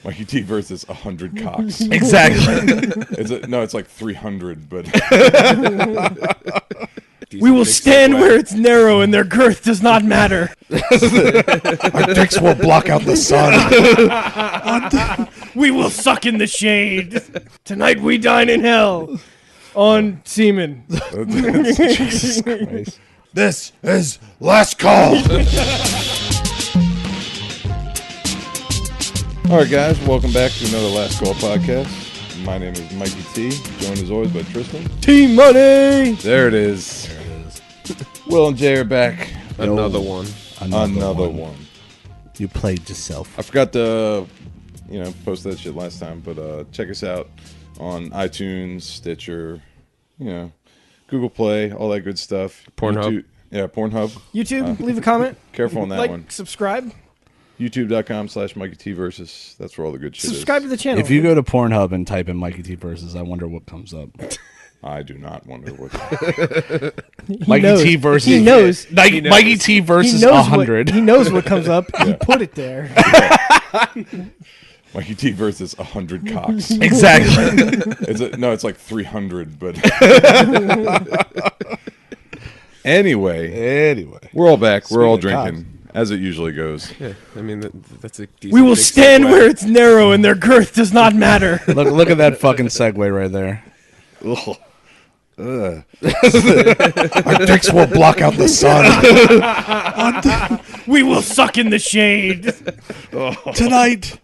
Mikey T versus 100 cocks. Exactly. No, it's like 300, but... We will stand where it's narrow and their girth does not matter. Our dicks will block out the sun. We will suck in the shade. Tonight we dine in hell on semen. Jesus Christ. This is Last Call. All right, guys, welcome back to another Last Call podcast. My name is Mikey T, joined as always by Tristan. Team Money. There it is. Will and Jay are back. Another one. Another one. You played yourself. I forgot to, post that shit last time, but check us out on iTunes, Stitcher, Google Play, all that good stuff. Pornhub. Pornhub. YouTube, leave a comment. Careful on that one. Subscribe. YouTube.com/Mikey T versus. That's where all the good shit Subscribe is. to the channel. If you go to Pornhub and type in Mikey T versus, I wonder what comes up. I do not wonder what. Mikey T versus. He knows. Mikey T versus 100. He knows what comes up. He put it there. Mikey T versus 100 cocks. Exactly. No, it's like 300, but. Anyway, we're all back. We're all drinking. As it usually goes. Yeah, I mean, that's a decent We will stand where it's narrow and their girth does not matter. Look at that fucking segue right there. Our dicks will block out the sun. We will suck in the shade. Tonight.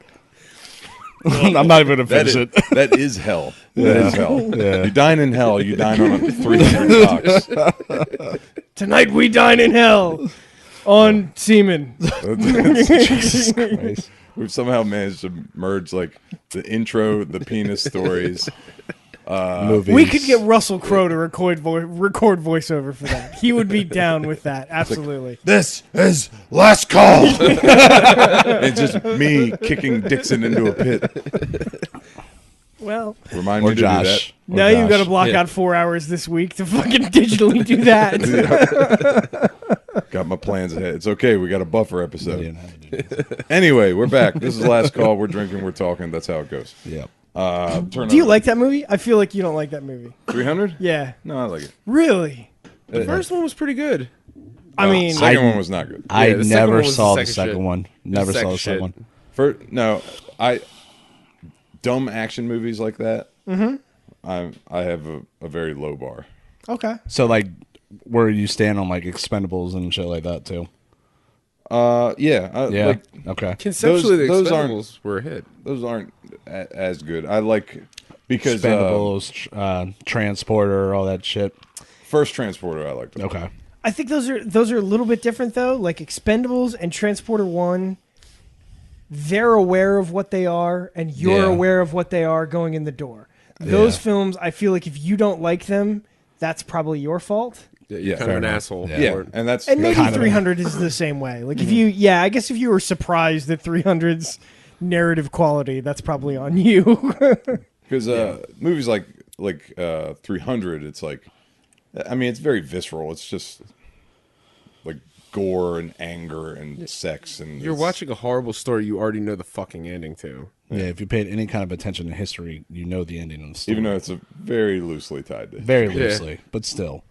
I'm not even going to finish it. That is hell. That is hell. Yeah. You dine in hell, you dine on 300 cocks. Tonight we dine in hell on semen. Jesus Christ. We've somehow managed to merge like the intro, the penis stories. Movies. We could get Russell Crowe to record voiceover for that. He would be down with that. Absolutely. This is Last Call. It's just me kicking Dixon into a pit. Well, Remind me to Josh. do now you've got to block out 4 hours this week to fucking digitally do that. that. Got my plans ahead. It's okay. We got a buffer episode. Anyway, we're back. This is Last Call. We're drinking. We're talking. That's how it goes. Yep. Do you like that movie? I feel like you don't like that movie. 300? Yeah. No, I like it. Really? The first one was pretty good. I mean, Second one was not good. I the second never one was saw the the second second shit. one. Never saw the second one. Dumb action movies like that. Mm-hmm. I have a very low bar. okay. So, like, where you stand on, like, Expendables and shit like that, too? Yeah. Yeah. Like, Okay. Conceptually, those the aren't- Expendables were a hit. those aren't as good. I like because Expendables, Transporter, all that shit. first Transporter I liked. Okay. I think those are a little bit different though. Like Expendables and Transporter 1, they're aware of what they are, and you're Yeah. aware of what they are going in the door. Those films, I feel like if you don't like them, that's probably your fault. Yeah, Kind of an asshole. Yeah. Yeah, and that's And maybe Kind of. 300 is the same way. Like if you, I guess if you were surprised at 300's narrative quality, that's probably on you. because movies like 300. It's like, I mean, it's very visceral. It's just like gore and anger and sex and You're watching a horrible story you already know the fucking ending to. Yeah, if you paid any kind of attention to history, you know the ending of the story. even though it's a very loosely tied to. Very loosely, but still.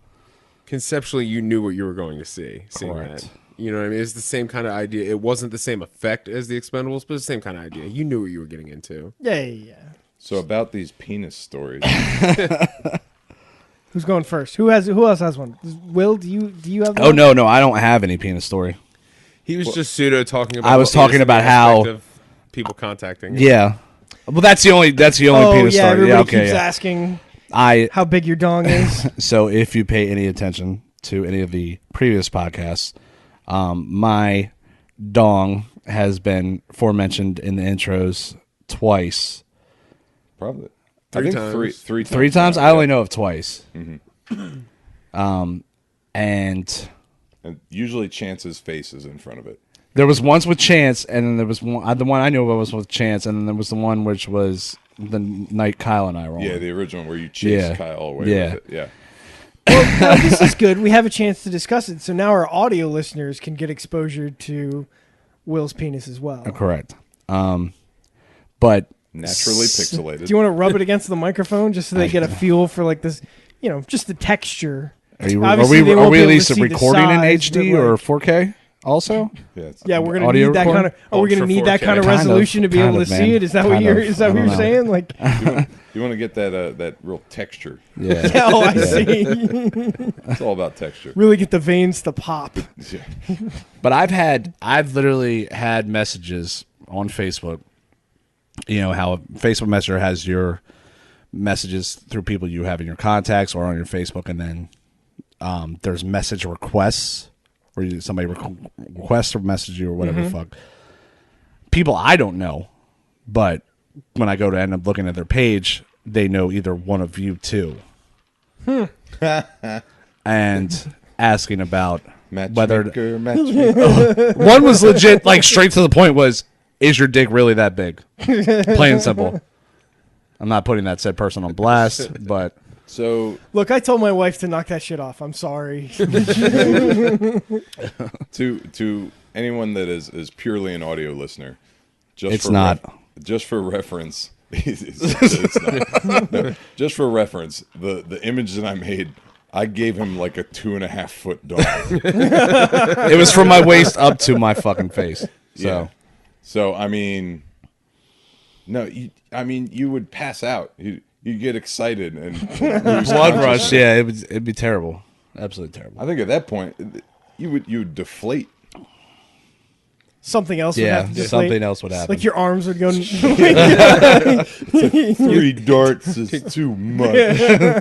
Conceptually, you knew what you were going to see. Seeing Correct. that. You know what I mean? It's the same kind of idea. It wasn't the same effect as the Expendables, but it's the same kind of idea. You knew what you were getting into. yeah. So about these penis stories. Who's going first? Who else has one? Will, do you have one? Oh, no, I don't have any penis story. He was just pseudo talking about. I was the talking about innocent how- aspect of people contacting. Yeah. Well, that's the only penis yeah, story. everybody Yeah, okay. keeps Yeah. asking I how big your dong is. So if you pay any attention to any of the previous podcasts, my dong has been forementioned in the intros twice. Probably. Three I think times. three Times? now, I yeah. only know of twice. Mm-hmm. And And usually Chance's face is in front of it. there was once with Chance, and then there was one. The one I knew of was with Chance, and then there was the one which was the night Kyle and I were on. Yeah, the original where you chase Yeah. Kyle away Yeah. with it. Yeah. Well, this is good. We have a chance to discuss it. So now our audio listeners can get exposure to Will's penis as well. Correct. but Naturally pixelated. Do you want to rub it against the microphone just so they get a feel for like this, just the texture? Are we Obviously, they won't be at able to least see the recording in size, HD but, or 4K also? Yeah, we're gonna Audio need that kind of. Are we gonna Ultra need that 4K. kind of Kind of, resolution to be able to man. see it? Is that what Kind you're? of. Is that I what don't you're know. saying? Like, You want to get that real texture. Yeah. yeah, oh, I see. It's all about texture. Really get the veins to pop. Yeah. But I've literally had messages on Facebook. You know how Facebook Messenger has your messages through people you have in your contacts or on your Facebook, and then there's message requests where somebody requests or message you or whatever the fuck. People I don't know, but when I go to end up looking at their page, they know either one of you two. And asking about whether Matchmaker. one was legit, like straight to the point was, is your dick really that big? Plain and simple. I'm not putting that said person on blast, but So Look, I told my wife to knock that shit off. I'm sorry. to anyone that is purely an audio listener, It's not. Just for reference, it's not. No, just for reference, the image that I made, I gave him like a 2.5 foot dog. it was from my waist up to my fucking face. So Yeah. So I mean, no, you would pass out. You get excited and lose blood rush, consciousness. yeah, it'd be terrible. Absolutely terrible. I think at that point, you would deflate. Something else would Yeah, have to deflate. something else would happen. Like your arms would go. 3 darts is too much.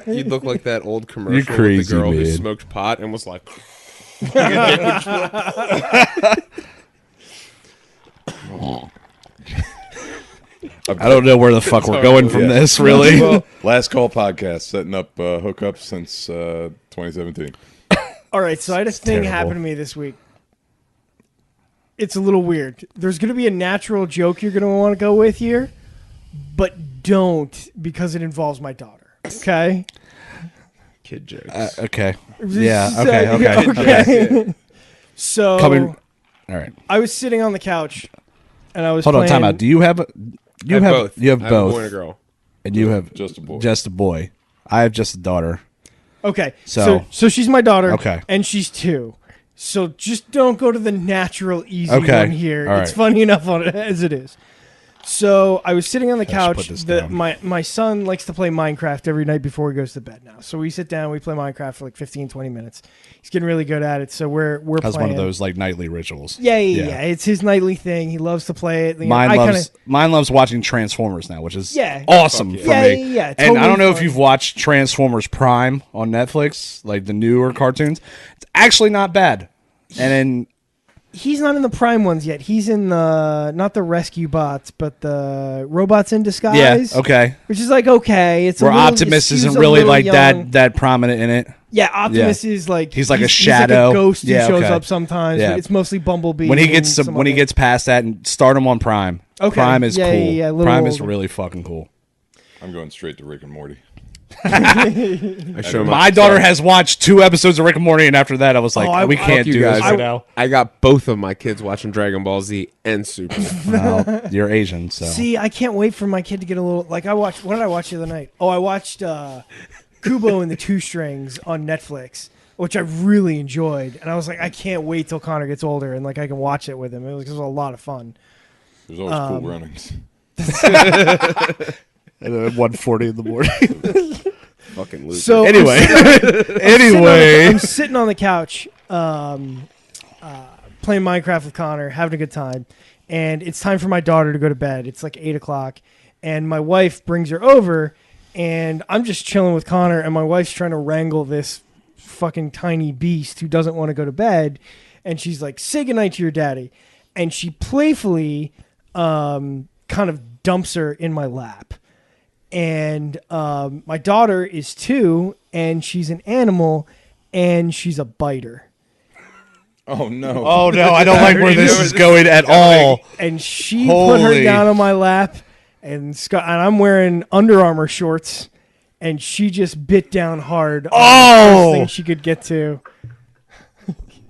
You'd look like that old commercial with crazy, the girl who man. smoked pot and was like, I don't know where the fuck we're going from Yeah. this, really. Last Call podcast, setting up hookups since 2017. All right, so I had a thing terrible. happen to me this week. It's a little weird. There's going to be a natural joke you're going to want to go with here, but don't because it involves my daughter. Okay? kid jokes. Okay. This Yeah. is, Okay. Okay. okay. So Coming. All right. I was sitting on the couch, and I was Hold on. playing, Time out. Do you have? You have both. You have I have a both. boy and a girl. And you have Just a boy. Just a boy. I have just a daughter. Okay, So- so she's my daughter. Okay. And she's 2. So just don't go to the natural easy Okay. one here. All It's right. funny enough on it as it is. So I was sitting on the should couch. put this down. My son likes to play Minecraft every night before he goes to bed now. So we sit down, we play Minecraft for like 15, 20 minutes. He's getting really good at it. So we're That's playing. one of those like nightly rituals. Yeah. It's his nightly thing. He loves to play it. You know, Mine I loves kinda- mine loves watching Transformers now, which is Yeah. awesome for Yeah, me. yeah, And I don't totally know if fun. you've watched Transformers Prime on Netflix, like the newer cartoons. It's actually not bad. And then He's not in the Prime ones yet. He's in the not the Rescue Bots, but the Robots in Disguise. yeah, okay. Which is like okay. It's Where a little, Optimus it skews isn't a really little like young. that prominent in it. Yeah, Optimus is like He's like a He's shadow. like a ghost Yeah, who shows okay. up sometimes. Yeah. But it's mostly Bumblebee. When he and gets some when he other- gets past that and start him on Prime. Okay. Prime is Yeah, cool. yeah, a little Prime is older. really fucking cool. I'm going straight to Rick and Morty. I show My daughter has watched 2 episodes of Rick and Morty, and after that, I was like, I- we fuck can't you do this guys. right now. I got both of my kids watching Dragon Ball Z and Super. Well, you're Asian, so See, I can't wait for my kid to get a little like I watched. What did I watch the other night? Oh, I watched Kubo and the Two Strings on Netflix, which I really enjoyed. And I was like, I can't wait till Connor gets older and like I can watch it with him. It was a lot of fun. There's always cool runnings. at 1:40 in the morning. Fucking loser. So Anyway, anyway, I'm sitting on the couch, playing Minecraft with Connor, having a good time, and it's time for my daughter to go to bed. It's like 8:00, and my wife brings her over, and I'm just chilling with Connor, and my wife's trying to wrangle this fucking tiny beast who doesn't want to go to bed, and she's like, "Say goodnight to your daddy," and she playfully, kind of dumps her in my lap. And my daughter is 2, and she's an animal, and she's a biter. Oh no! oh no, I don't like where this is going at all. And she put her Holy. down on my lap, and I'm wearing Under Armour shorts, and she just bit down hard on the Oh! first thing she could get to.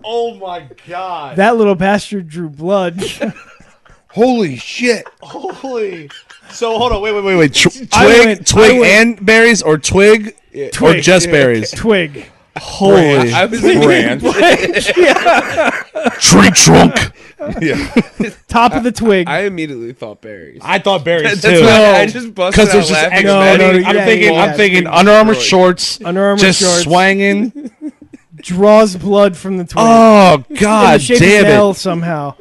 Oh my god! That little bastard drew blood. Holy shit! Holy. So hold on, wait. Twig and berries, or twig, or Twig. just berries? Twig. Holy. I was Branch. Tree trunk. Yeah. Top of the twig. I immediately thought berries. I thought berries That's too. why I just busted Because out there's just laughing. extra. I'm thinking Under Armour shorts, Under Armour just shorts. swanging. Draws blood from the twig. Oh in God the shape of damn an L it! somehow.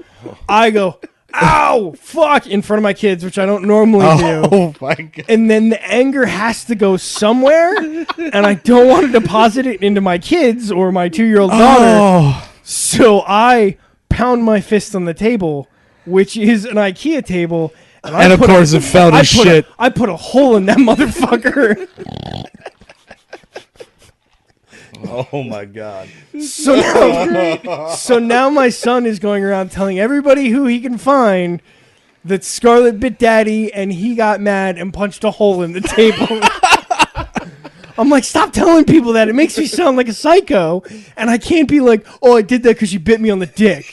I go, ow, fuck, in front of my kids, which I don't normally do. Oh my God! And then the anger has to go somewhere, and I don't want to deposit it into my kids or my 2-year-old daughter. Oh, So I pound my fist on the table, which is an IKEA table. I and of put course it fell to shit. I put a hole in that motherfucker. Oh my God! So now my son is going around telling everybody who he can find that Scarlett bit daddy and he got mad and punched a hole in the table. I'm like, stop telling people that. It makes me sound like a psycho. And I can't be like, oh, I did that because you bit me on the dick.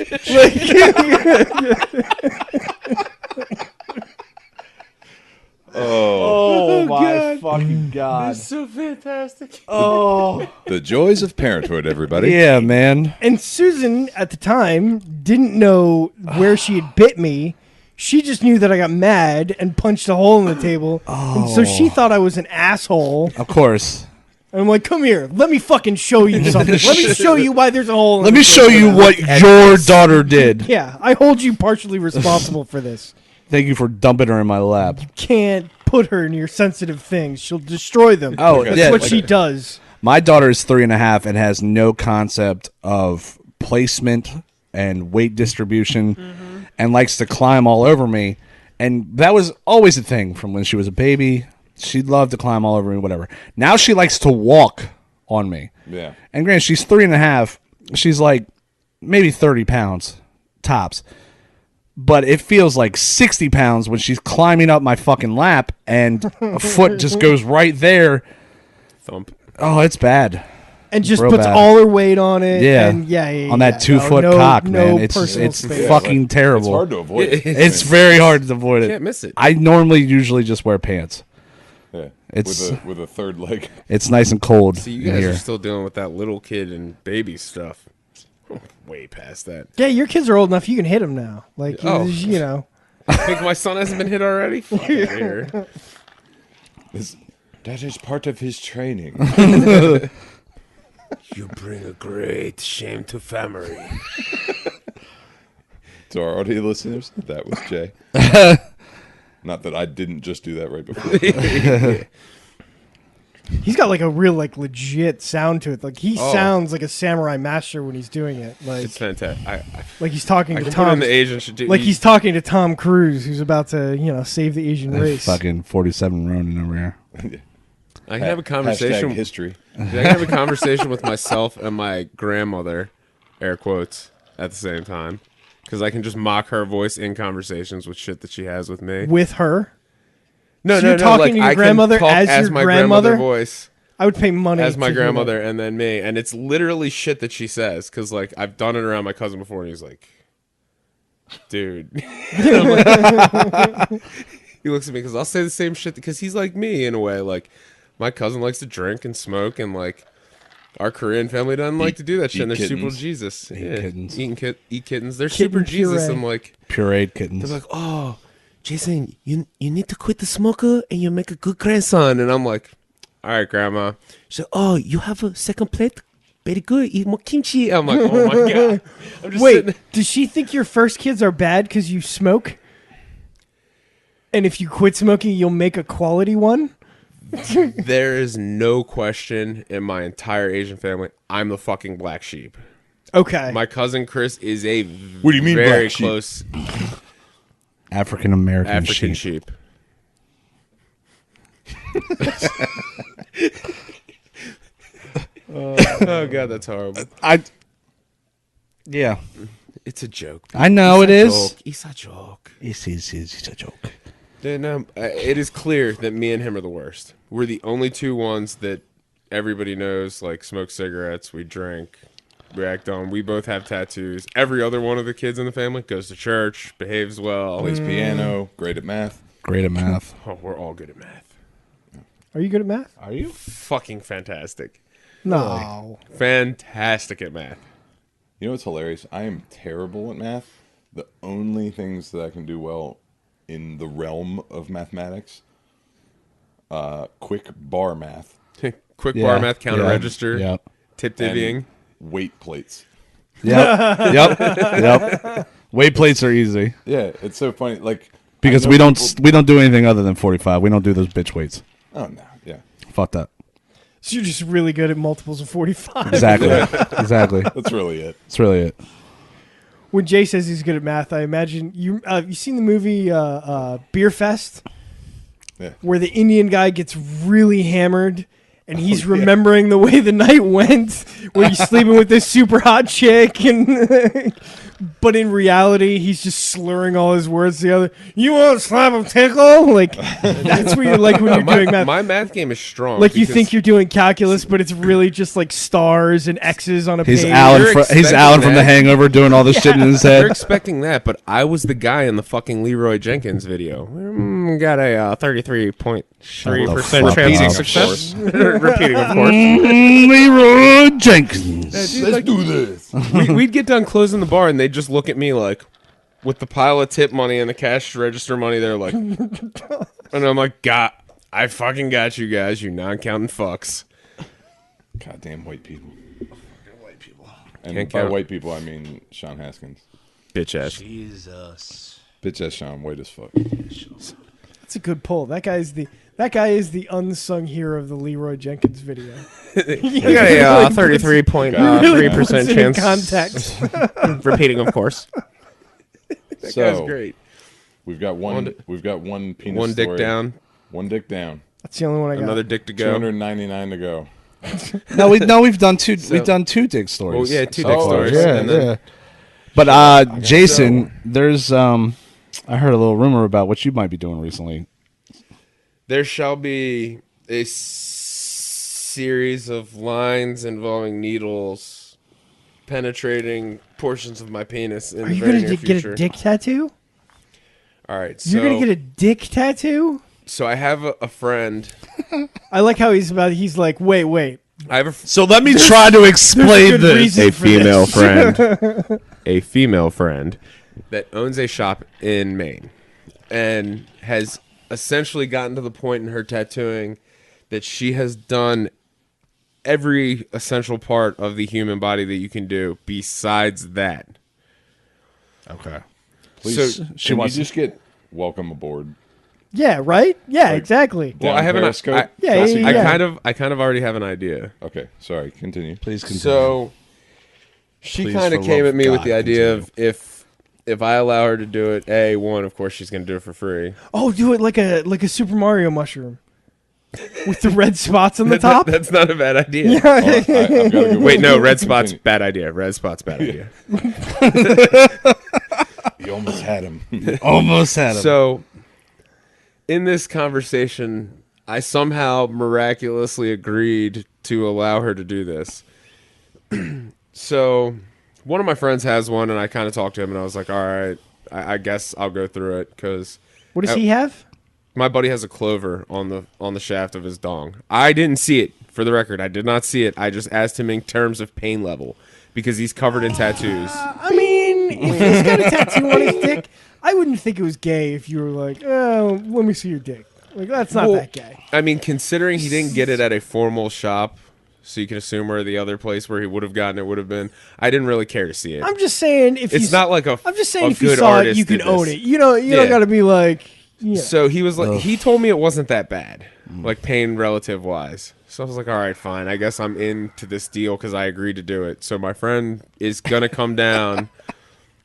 Oh my fucking God! so fantastic. Oh The joys of parenthood, everybody. yeah, man. And Susan, at the time, didn't know where she had bit me. She just knew that I got mad and punched a hole in the table. And so she thought I was an asshole. Of course. And I'm like, come here. Let me fucking show you something. Let me show you why there's a hole in Let the me show table. you what your daughter did. Yeah, I hold you partially responsible for this. Thank you for dumping her in my lap. Can't put her near sensitive things. She'll destroy them. Oh, That's yeah, what like- she does. My daughter is 3.5 and has no concept of placement and weight distribution and likes to climb all over me. And that was always a thing from when she was a baby. She loved to climb all over me, whatever. Now she likes to walk on me. Yeah. And granted, she's 3.5. She's like maybe 30 pounds tops. But it feels like 60 pounds when she's climbing up my fucking lap and a foot just goes right there. Thump. Oh, it's bad. And just Real puts bad. all her weight on it. Yeah. And yeah, On that 2-foot no, cock, no man. It's personal space. fucking terrible. It's hard to avoid it. It's very hard to avoid it. Can't miss it. I normally usually just wear pants. Yeah. It's- with a third leg. It's nice and cold See, you in guys here. are still dealing with that little kid and baby stuff. Way past that. Yeah, your kids are old enough. You can hit them now. Like, Oh. you know. I think my son hasn't been hit already. Fuck outta here. That is part of his training. You bring a great shame to family. To our audio listeners, that was Jay. Not that I didn't just do that right before. He's got like a real, like, legit sound to it. Like, he sounds like a samurai master when he's doing it. Like, It's fantastic. like he's talking I to can put in Tom. the Asian shit. Like he's talking to Tom Cruise, who's about to, save the Asian race. Fucking 47 Ronin over here. I can have a conversation. Hashtag history. I can have a conversation with myself and my grandmother, air quotes, at the same time, because I can just mock her voice in conversations with shit that she has with me. With her. No, So you're talking to your I can grandmother talk as your my grandmother? voice I would pay money as my to hear that. grandmother, and then me, and it's literally shit that she says, because like I've done it around my cousin before, and he's like, "Dude," I'm like- he looks at me because I'll say the same shit because he's like me in a way. Like my cousin likes to drink and smoke, and like our Korean family doesn't like to do that shit. And they're super kittens. Jesus, kittens. eat kittens. They're Kitten super Jesus. puree. I'm like, Pureed kittens. they're like, oh, Jason, you need to quit the smoker and you make a good grandson. And I'm like, all right, grandma. She's like, oh, you have a second plate? Very good. Eat more kimchi. I'm like, oh my God. I'm just Wait, sitting- does she think your first kids are bad because you smoke? And if you quit smoking, you'll make a quality one? There is no question in my entire Asian family, I'm the fucking black sheep. Okay. My cousin Chris is a What do you mean very black sheep? close African American African sheep. sheep. Oh God, that's horrible. Yeah. It's a joke. I know it is. Joke. It's a joke. It's a joke. Then, it is clear that me and him are the worst. We're the only two ones that everybody knows, like, smoke cigarettes, we drink. react on. We both have tattoos. Every other one of the kids in the family goes to church, behaves well. Plays piano, great at math. Great at math. Oh, we're all good at math. Are you good at math? Are you? Fucking fantastic. No. Fantastic at math. You know what's hilarious? I am terrible at math. The only things that I can do well in the realm of mathematics, quick bar math, Quick bar math, counter register, Yep. tip divvying. and weight plates. Yep. Yep. Weight plates are easy Yeah, it's so funny. Like because I we know don't do anything other than 45. We don't do those bitch weights. Oh no, yeah, Fuck that. So you're just really good at multiples of 45. Exactly. Exactly. that's really it. That's really it. When Jay says he's good at math, I imagine you seen the movie Beer Fest, Yeah. where the Indian guy gets really hammered and he's remembering the way the night went, where he's sleeping with this super hot chick, and but in reality he's just slurring all his words together. You want to slap a tickle? Like that's what you're like when you're doing math. My math game is strong. Like you because think you're doing calculus, but it's really just like stars and X's on a He's page. Alan. You're He's expecting Alan from The that. Hangover doing all this shit in his You're head. expecting that, but I was the guy in the fucking Leroy Jenkins video. Got a 33.3% fuck chance of up. success. Repeating, of course. Leroy Jenkins. Let's do this. We'd get done closing the bar, and they'd just look at me like, with the pile of tip money and the cash register money, they're like, and I'm like, I fucking got you guys, you non-counting fucks. Goddamn white people. White people. And Can't by count. white people, I mean Sean Haskins. Bitch ass. Jesus. Bitch ass Sean, white as fuck. That's a good pull. That guy is the unsung hero of the Leroy Jenkins video. I got a 33.3% puts it in chance. context. Repeating, of course. That So, guy's great. We've got one. We've got one penis. One dick story. down, One dick down. That's the only one I got. another dick to go. 299 to go. We've done two. We've done two dick stories. Oh yeah, two dick Oh, stories. Yeah, and then yeah. But Jason, there's I heard a little rumor about what you might be doing recently. there shall be a series of lines involving needles penetrating portions of my penis in Are the you very gonna near get future. a dick tattoo? All right, You're gonna get a dick tattoo? so I have a friend. I like how he's like, wait. I have a So let me try to explain good this. reason a for female this. friend, a female friend that owns a shop in Maine and has essentially gotten to the point in her tattooing that she has done every essential part of the human body that you can do besides that. Okay. Please, So, she can wants- you just get welcome aboard? Yeah, right? Yeah, Like- exactly. Well, Down I have an Periscope? I, Yeah, yeah, I yeah. kind of already have an idea. Okay, sorry. Continue. Please continue. So she Please, kind for of came love at me of with God, the idea continue. of if I allow her to do it, of course she's going to do it for free. Oh, do it like a Super Mario mushroom with the red spots on the top. That's not a bad idea. Yeah. I've gotta go Wait, no, red Continue. spots, bad idea. Red spots, bad idea. You almost had him. Almost had him. So, in this conversation, I somehow miraculously agreed to allow her to do this. So, one of my friends has one, and I kind of talked to him, and I was like, all right, I guess I'll go through it, because What does he have? my buddy has a clover on the shaft of his dong. I didn't see it, for the record. I did not see it. I just asked him in terms of pain level, because he's covered in tattoos. I mean, if he's got a tattoo on his dick, I wouldn't think it was gay if you were like, oh, let me see your dick. Like, that's not Well, that gay. I mean, considering he didn't get it at a formal shop, so you can assume where the other place where he would have gotten it would have been. I didn't really care to see it. I'm just saying if It's not like I'm just saying a if you good saw it, artist you can did own this. it. You don't Yeah. got to be like, yeah. So he was like, he told me it wasn't that bad, like pain relative wise. So I was like, all right, fine. I guess I'm into this deal because I agreed to do it. So my friend is gonna come down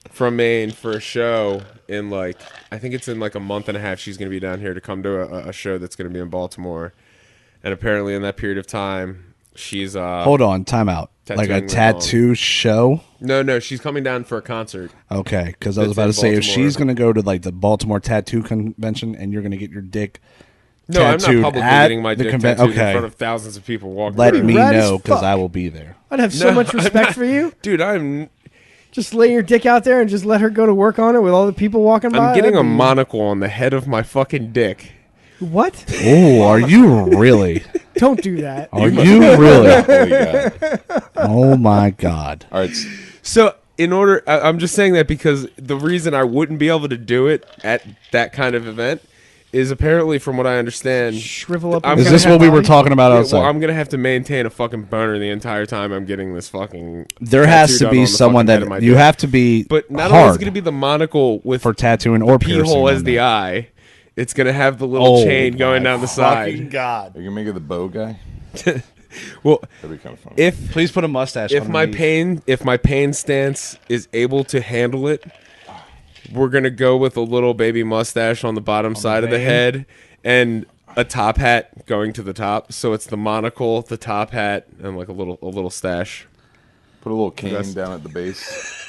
from Maine for a show in I think it's in a month and a half. She's gonna be down here to come to a show that's gonna be in Baltimore, and apparently in that period of time, she's Hold on, time out. Like a Tattooing tattoo show? no, she's coming down for a concert. Okay, because I was It's about in to say if Baltimore. she's going to go to the Baltimore Tattoo Convention and you're going to get your dick No, I'm not tattooed publicly at getting my the dick convention. tattooed in Okay, front of thousands of people walking let around. me Rad as know because fuck. I will be there. I'd have so No, much I'm respect not- for you. Dude, I'm Just lay your dick out there and just let her go to work on it with all the people walking by. getting That'd a be- monocle on the head of my fucking dick. What? Oh, are you really? Don't do that. Are you really? Holy God. Oh my God! All right. So, I'm just saying that because the reason I wouldn't be able to do it at that kind of event is apparently, from what I understand, Shrivel up. I'm and Is gonna this have what we were body? talking about yeah, outside? well, I'm gonna have to maintain a fucking boner the entire time I'm getting this fucking. There has tattoo to done be on the someone fucking head of my that you dick. have to be But not only is hard it gonna be the monocle with for tattooing or pee piercing. hole as on the that. eye, it's gonna have the little Oh chain going my down the fucking side. God! Are you gonna make it the bow guy? Well, That'd be kind of fun. if Please put a mustache. if my pain stance is able to handle it, we're gonna go with a little baby mustache on the bottom side of the vein? head and a top hat going to the top. So it's the monocle, the top hat, and like a little stash. Put a little cane That's- down at the base,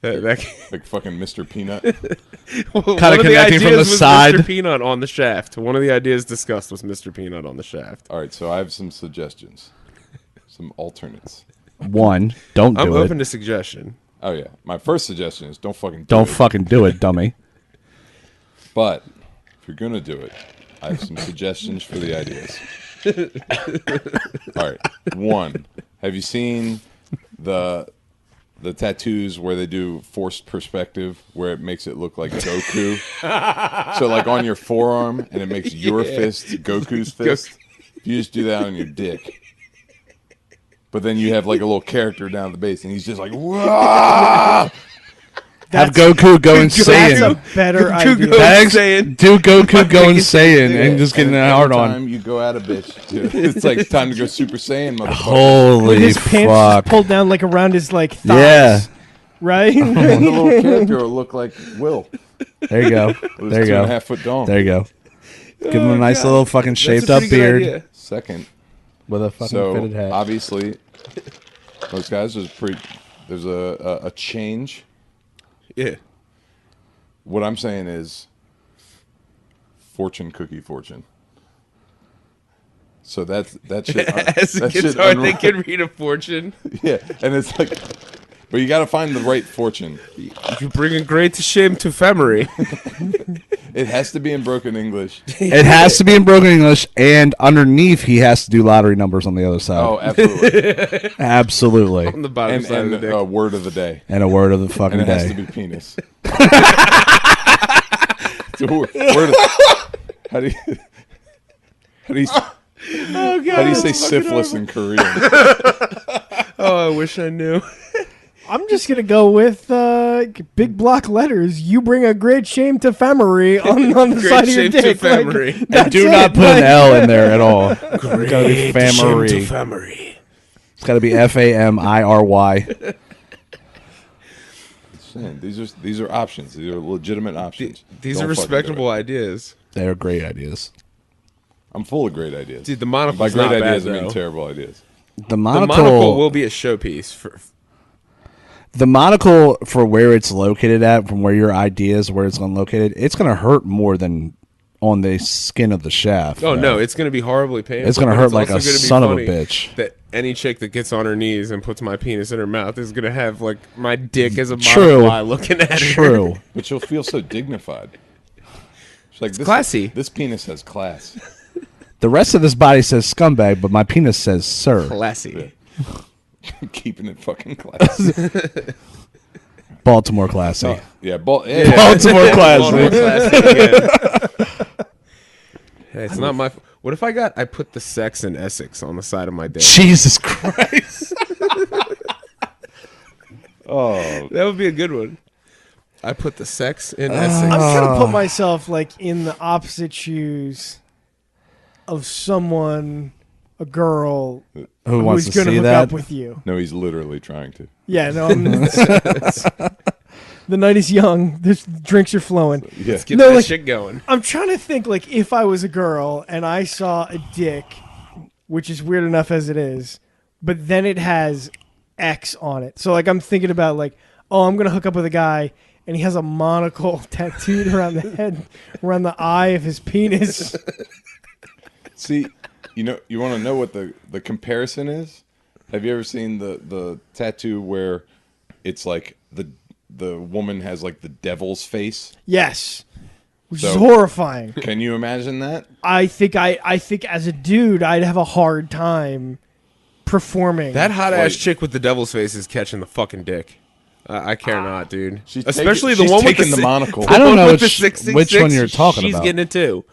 That like fucking Mr. Peanut. one Kinda of connecting from the ideas was side. Mr. Peanut on the shaft. One of the ideas discussed was Mr. Peanut on the shaft. All right, so I have some suggestions, some alternates. One, don't I'm do open it. to suggestion. Oh yeah, my first suggestion is don't fucking Don't do it. fucking do it, dummy. But if you're gonna do it, I have some suggestions for the ideas. All right, one. Have you seen the tattoos where they do forced perspective, where it makes it look like Goku? So like on your forearm, and it makes your fist Goku's fist. You just do that on your dick. But then you have like a little character down at the base, and he's just like, "Wah!" Have Goku go That's a Saiyan. better Goku idea. goes- Thanks. Saiyan. Do Goku go Saiyan and just getting And it hard every on. time you go at a bitch, too. It's like time to go Super Saiyan, motherfucker. Holy His pants fuck! pulled down like around his like thighs. Yeah, Right? And the little character will look like Will. there you go. With There his you 2.5 go. foot dong. There you go. Give him a nice little fucking That's a shaped up pretty good beard idea. Second, with a fucking so fitted hat. obviously, those guys there's a change. Yeah. What I'm saying is, fortune cookie fortune. So that shit. As it that gets shit hard, they can read a fortune. Yeah, and it's like, but you got to find the right fortune. You bring a great shame to family. It has to be in broken English. It has to be in broken English, and underneath he has to do lottery numbers on the other side. Oh, absolutely. Absolutely. On the bottom side And of the dick. word of the day. And a word of the fucking And it has day. to be penis. It's a word of, how do you how do you Oh, God, how do you say that's fucking syphilis horrible. in Korean? Oh, I wish I knew. I'm just gonna go with big block letters. You bring a great shame to family on the Great side of your shame to dick. Like, family. And that's do it. not put an Like, L in there at all. It's got to be family. family. It's got to be FAMIRY. Saying, these are options. These are legitimate options. These Don't are fucking do it. respectable ideas. They are great ideas. I'm full of great ideas. Dude, the By monocle's great not ideas, bad, I mean though. terrible ideas. The The monocle, monocle will be a showpiece. for where it's located at, from where your idea is, where it's located, it's going to hurt more than on the skin of the shaft. Oh, no, it's going to be horribly painful. It's gonna but hurt like also a gonna be son of a funny bitch. That any chick that gets on her knees and puts my penis in her mouth is going to have, like, my dick as a True. monocle eye looking at her. True. But you'll feel so dignified. It's like this, classy. This penis has class. The rest of this body says scumbag, but my penis says sir. Classy. Keeping it fucking classy. Baltimore classy. Yeah, Baltimore Baltimore classy. classy again. Hey, it's not my... What if I put the sex in Essex on the side of my dick? Jesus Christ. Oh, That would be a good one. I put the sex in Essex. I'm trying to put myself like in the opposite shoes of someone, a girl Who wants who's to gonna see hook that? up with you. no, he's literally trying to. Yeah, no. The night is young. The drinks are flowing. Yeah. Get No, that like- shit going. I'm trying to think like if I was a girl and I saw a dick, which is weird enough as it is, but then it has X on it. So like I'm thinking about like, oh, I'm gonna hook up with a guy and he has a monocle tattooed around the head, around the eye of his penis. See, you want to know what the comparison is? Have you ever seen the tattoo where it's like the woman has like the devil's face? Yes. Which is So- horrifying. Can you imagine that? I think as a dude, I'd have a hard time performing. That hot ass Like- chick with the devil's face is catching the fucking dick. I care not, dude. She's Especially taking- the one with taking the si- monocle. I don't one know with the which 666, one you're talking she's about. getting it too.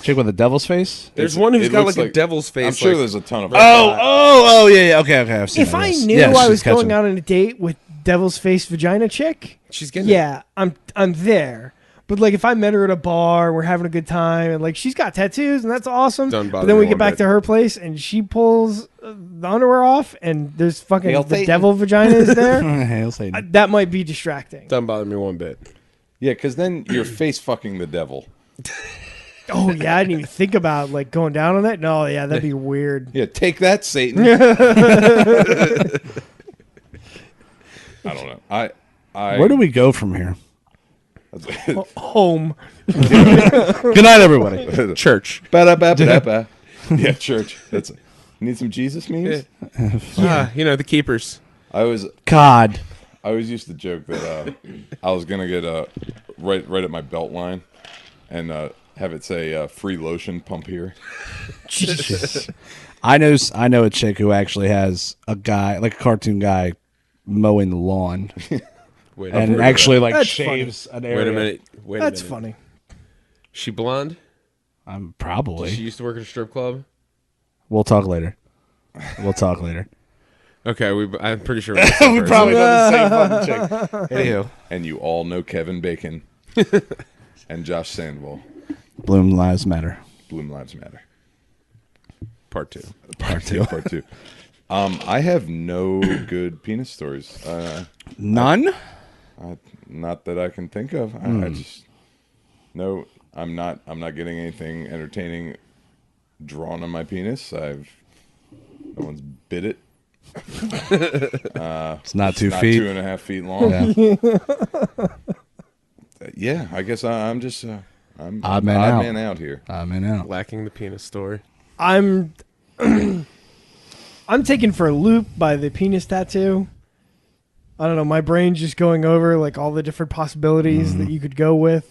Chick with the devil's face. There's It's- one who's it got looks like a devil's face. I'm sure like- there's a ton of. Oh, yeah. Okay. I've seen if that, I yes. knew Yeah, I she's was going catching- out on a date with devil's face vagina chick, she's getting yeah, I'm there. But like if I met her at a bar, we're having a good time, and like she's got tattoos, and that's awesome. Don't bother But then me we one get back bit. to her place, and she pulls the underwear off, and there's fucking Hail the Satan. devil vagina is there. Hail Satan. That might be distracting. Doesn't bother me one bit. Yeah, because then you're face fucking the devil. Oh yeah, I didn't even think about like going down on that. No, yeah, that'd be weird. Yeah, take that, Satan. I don't know. I Where do we go from here? Home. Good night, everybody. Church. Ba-da-ba-ba-ba. Yeah, church. That's. Need some Jesus memes? The keepers. I always God. used to joke that I was gonna get right at my belt line, and have it say free lotion, pump here. Jesus. I know a chick who actually has a guy, like a cartoon guy, mowing the lawn, Wait, and wait, actually like That's shaves an wait area. a minute. Wait a That's minute. funny. She blonde? Probably. She used to work at a strip club? We'll talk later. Okay, I'm pretty sure We we probably know the same fucking chick. Anywho, And you all know Kevin Bacon and Josh Sandwell. Bloom Lives Matter. Bloom Lives Matter. Part 2. Part two. Yeah, part 2. I have no good penis stories. None. Not that I can think of. I just no. I'm not getting anything entertaining drawn on my penis. No one's bit it. It's not 2 Not feet. 2.5 feet long. Yeah. Yeah, I guess I'm just I'm Odd man odd out. man out here. I mean, out. Lacking the penis story. I'm taken for a loop by the penis tattoo. I don't know, my brain's just going over like all the different possibilities that you could go with.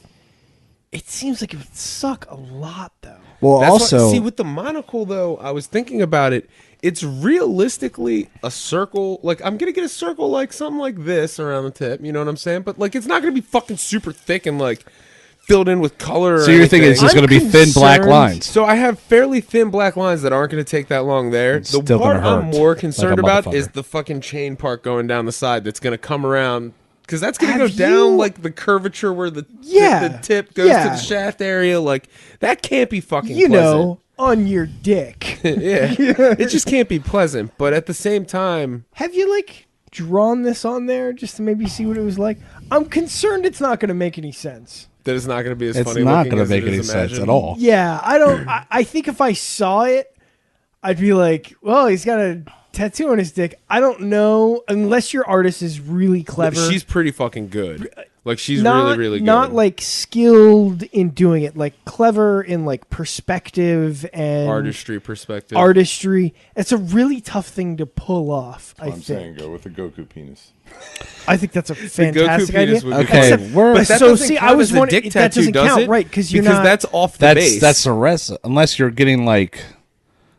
It seems like it would suck a lot though. Well, That's also, see, with the monocle though, I was thinking about it. It's realistically a circle. Like I'm gonna get a circle like something like this around the tip. You know what I'm saying? But like it's not gonna be fucking super thick and like filled in with color. so you're thinking it's just I'm going to be thin black concerned- lines. So I have fairly thin black lines that aren't going to take that long there. It's The still part gonna I'm hurt more like concerned a about motherfucker. is the fucking chain part going down the side that's going to come around. Because that's going to go Have down you- like the curvature where the tip goes to Yeah. the shaft area. Like that can't be fucking You pleasant. know, on your dick. Yeah. It just can't be pleasant. But at the same time, Have you like drawn this on there just to maybe see what it was like? I'm concerned it's not going to make any sense. that is not going to be as It's funny not looking going as to make it any is sense imagined. at all. Yeah, I don't. I think if I saw it, I'd be like, well, he's got a tattoo on his dick. I don't know, unless your artist is really clever. She's pretty fucking good. Like she's not, really, really good. Not like skilled in doing it, like clever in like perspective and artistry perspective. artistry. It's a really tough thing to pull off. I I'm think. saying go with the Goku penis. I think that's a The Goku fantastic idea. penis would be Okay, fun. we're But that So, doesn't see, count I was as a wondering- dick that tattoo, doesn't does count, it? right, 'cause you're because not- that's off the base. That's the rest. Unless you're getting like,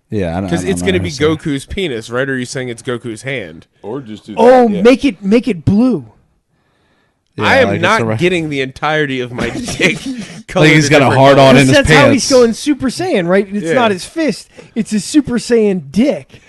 yeah, because it's going to be go. Goku's penis, right? Or are you saying it's Goku's hand? Or just do that. Oh, yeah. make it blue. I am not getting the entirety of my dick. Like he's got a hard on in his That's how he's pants. going Super Saiyan, right? It's Yeah. not his fist; it's his Super Saiyan dick,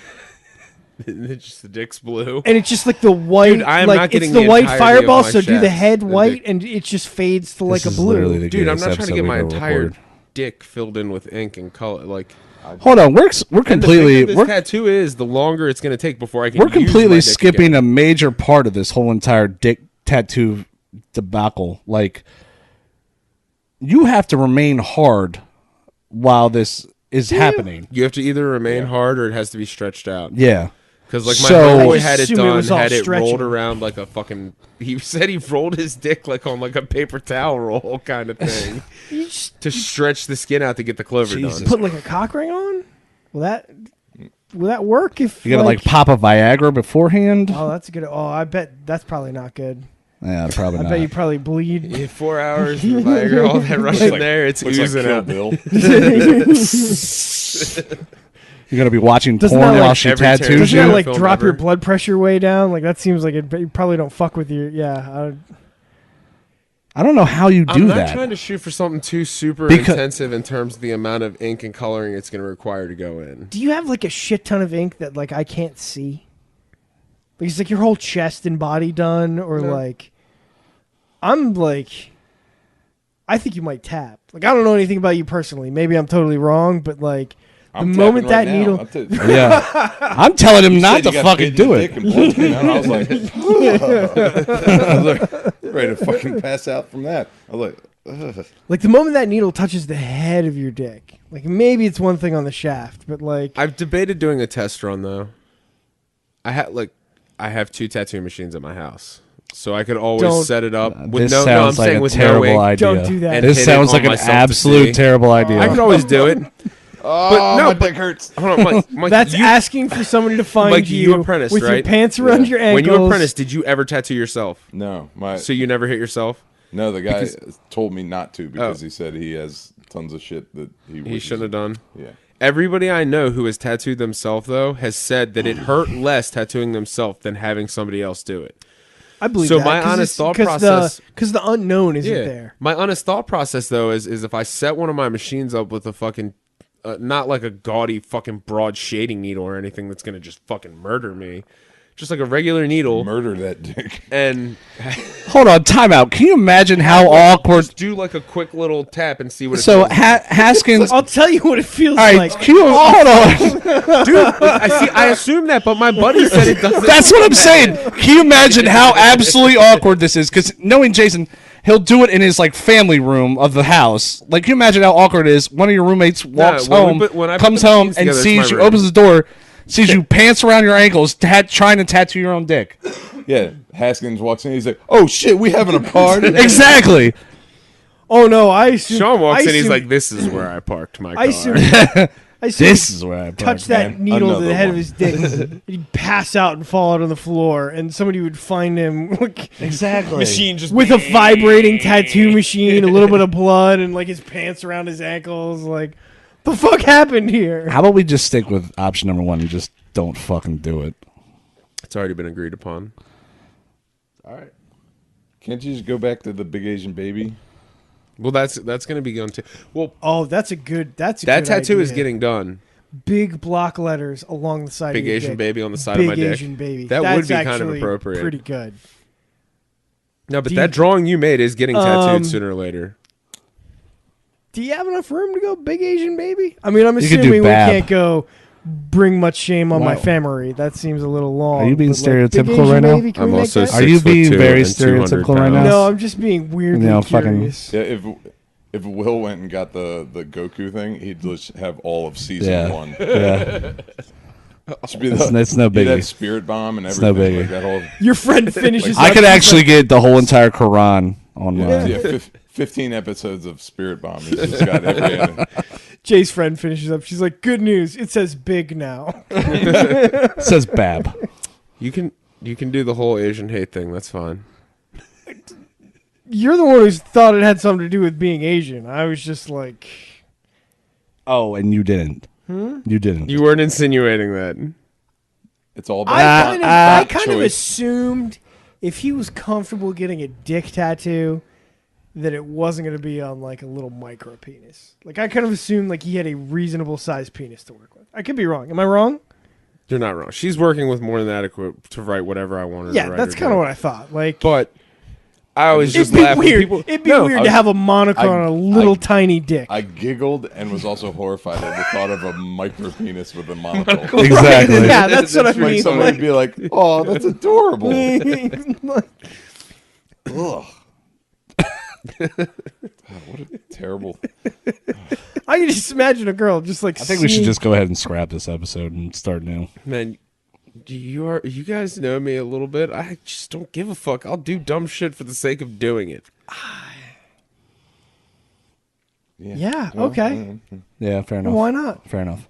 It's just the dick's blue. and it's just like the white. Dude, I am like, not getting it's the the white entirety fireball. of my So do the shaft. head The white, dick. and it just fades to like This a is literally blue. the Dude, I'm gayest not trying to episode get my we've ever entire recorded. dick filled in with ink and color. Like Hold on, we're and the completely bigger this we're tattoo is, the longer it's going to take before I can. we're use my completely dick skipping again. a major part of this whole entire dick tattoo debacle. Like, you have to remain hard while this is happening. You have to either remain hard or it has to be stretched out. Yeah, Because like my So- homeboy I had it assume it done, was all had it stretching. rolled around like a fucking. He said he rolled his dick like on like a paper towel roll kind of thing You just to stretch the skin out to get the clover Jesus. done. put like a cock ring on. Will that work? If You gotta like pop a Viagra beforehand. Oh, that's a good. Oh, I bet that's probably not good. Yeah, probably I not. bet you probably bleed. In 4 hours, Viagra, all that rush in there, it's Looks like oozing Kill out. Bill. You're gonna be watching Doesn't porn that, while like, she every tattoos Tarantino Doesn't you. that like film drop your ever. blood pressure way down? Like that seems like you probably don't fuck with your. Yeah. I don't know how you do I'm not that. trying to shoot for something too super Because- intensive in terms of the amount of ink and coloring it's going to require to go in. Do you have like a shit ton of ink that like I can't see? Like it's like your whole chest and body done, or No. like I'm like. I think you might tap. Like I don't know anything about you personally. Maybe I'm totally wrong, but like I'm the moment tapping that right now. needle. Yeah, I'm telling him not Said to you got fucking bit in do the it. dick and blood came out, and I was like, I was like, ready to fucking pass out from that. I was like, ugh. Like the moment that needle touches the head of your dick, like maybe it's one thing on the shaft, but like I've debated doing a test run though. I have 2 tattoo machines at my house, so I could always Don't- set it up with This no. I'm sounds like saying a with no terrible ink. idea. don't do that. And This hit it sounds on like an myself to absolute see. terrible idea. I can always do it. Oh, no, my but- dick hurts. Hold on, Mike, That's you, asking for somebody to find Mike, you apprenticed, with your right? pants around your ankles. when you apprenticed, did you ever tattoo yourself? No, So you never hit yourself? no. The guy Because- told me not to because Oh. he said he has tons of shit that he He shouldn't have done. Yeah. Everybody I know who has tattooed themselves though has said that it hurt less tattooing themselves than having somebody else do it. I believe So that, my 'cause honest it's- thought 'cause process- because the unknown isn't there. My honest thought process though is if I set one of my machines up with a fucking not like a gaudy fucking broad shading needle or anything that's gonna just fucking murder me, just like a regular needle, Murder that dick. and Hold on, time out. Can you imagine how awkward? just do like a quick little tap and see what. It So feels like. Haskins. All I'll tell you what it feels right, like. can you, hold on. dude, I assume that, but my buddy said it doesn't. That's what I'm saying. Can you imagine how absolutely awkward this is? Because knowing Jason, he'll do it in his like family room of the house. Like, can you imagine how awkward it is? One of your roommates walks when we home, put- when I put comes the home, machines and together, it's sees my you, room. opens the door, sees you pants around your ankles, trying to tattoo your own dick. Yeah. Haskins walks in. He's like, "Oh shit, we having a party." Exactly. Oh no, I assume. Sean walks I in, he's assume- like, "This is where I parked my car." I assume. I assume This is where I touch parked. that man. needle to Another the head of one. his dick. He'd pass out and fall out on the floor, and somebody would find him like, Exactly. machine just with a vibrating tattoo machine, a little bit of blood, and like his pants around his ankles. Like, the fuck happened here? How about we just stick with option number 1 and just don't fucking do it? It's already been agreed upon. All right. Can't you just go back to the big Asian baby? Well, that's going to be going too. Well, Oh, that's a good. That's a that good tattoo is idea. getting done. big block letters along the side. Big of your Asian dick. baby on the side Big of my dick. Asian baby. That That's would be kind of actually appropriate. Pretty good. No, but Do that you- drawing you made is getting tattooed Um, sooner or later. Do you have enough room to go big Asian baby? I mean, I'm You could do assuming we Bab. can't go bring much shame on my Wow. family. That seems a little long. Are you being but, like, big stereotypical Asian right now? baby, can I'm we make also that? Are you 6'2" being very and 200 stereotypical right now? pounds. No, I'm just being weirdly No, fucking- curious. Yeah. If Will went and got the Goku thing, he'd just have all of season Yeah. 1. Yeah. Should be It's no he'd have biggie. Spirit Bomb and It's no everything. biggie. Like that whole Your friend finishes. I up, could he's actually like, get the whole entire Quran online. yeah, 15 episodes of Spirit Bomb. He's just got every ending. Jay's friend finishes up. She's like, "Good news! It says big now." It says Bab. You can do the whole Asian hate thing. That's fine. You're the one who thought it had something to do with being Asian. I was just like, Oh, and you didn't. You didn't. You weren't insinuating that. It's all about I kind of choice. assumed if he was comfortable getting a dick tattoo, that it wasn't going to be on like a little micro penis. Like I kind of assumed like he had a reasonable sized penis to work with. I could be wrong. Am I wrong? You're not wrong. She's working with more than adequate to write whatever I want her to Yeah, write. that's kind of what I thought. Like, But I always it'd just be laugh when weird. people. It'd be No, weird to have a monocle I- on a little I- tiny dick. I giggled and was also horrified at the thought of a micro penis with a monocle. Exactly. Yeah, that's what I That's Like mean. somebody would be like, "Oh, that's adorable." Like, Ugh. God, what a terrible. I can just imagine a girl just like. I think we should just go ahead and scrap this episode and start new. Man, You guys know me a little bit. I just don't give a fuck. I'll do dumb shit for the sake of doing it. Yeah, okay. Yeah, fair enough. Why not? Fair enough.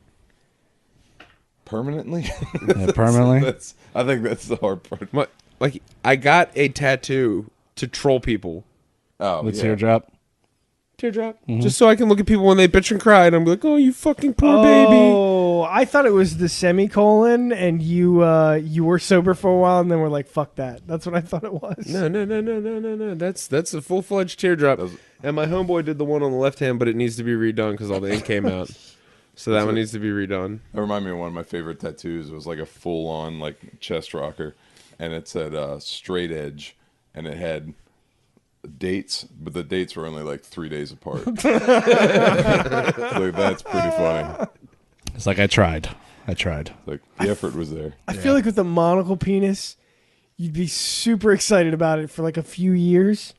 Permanently? Yeah, permanently. I think that's the hard part. Like, I got a tattoo to troll people. Oh, With yeah. teardrop. Teardrop. Just so I can look at people when they bitch and cry, and I'm like, oh, you fucking poor baby. Oh, I thought it was the semicolon, and you were sober for a while, and then we're like, fuck that. That's what I thought it was. No. That's a full-fledged teardrop. And my homeboy did the one on the left hand, but it needs to be redone because all the ink came out. So that one needs to be redone. That reminded me of one of my favorite tattoos. It was like a full-on like chest rocker, and it said straight edge, and it had dates, but the dates were only like 3 days apart. Like, that's pretty funny. It's like I tried. Like the effort was there. I feel like with a monocle penis, you'd be super excited about it for like a few years.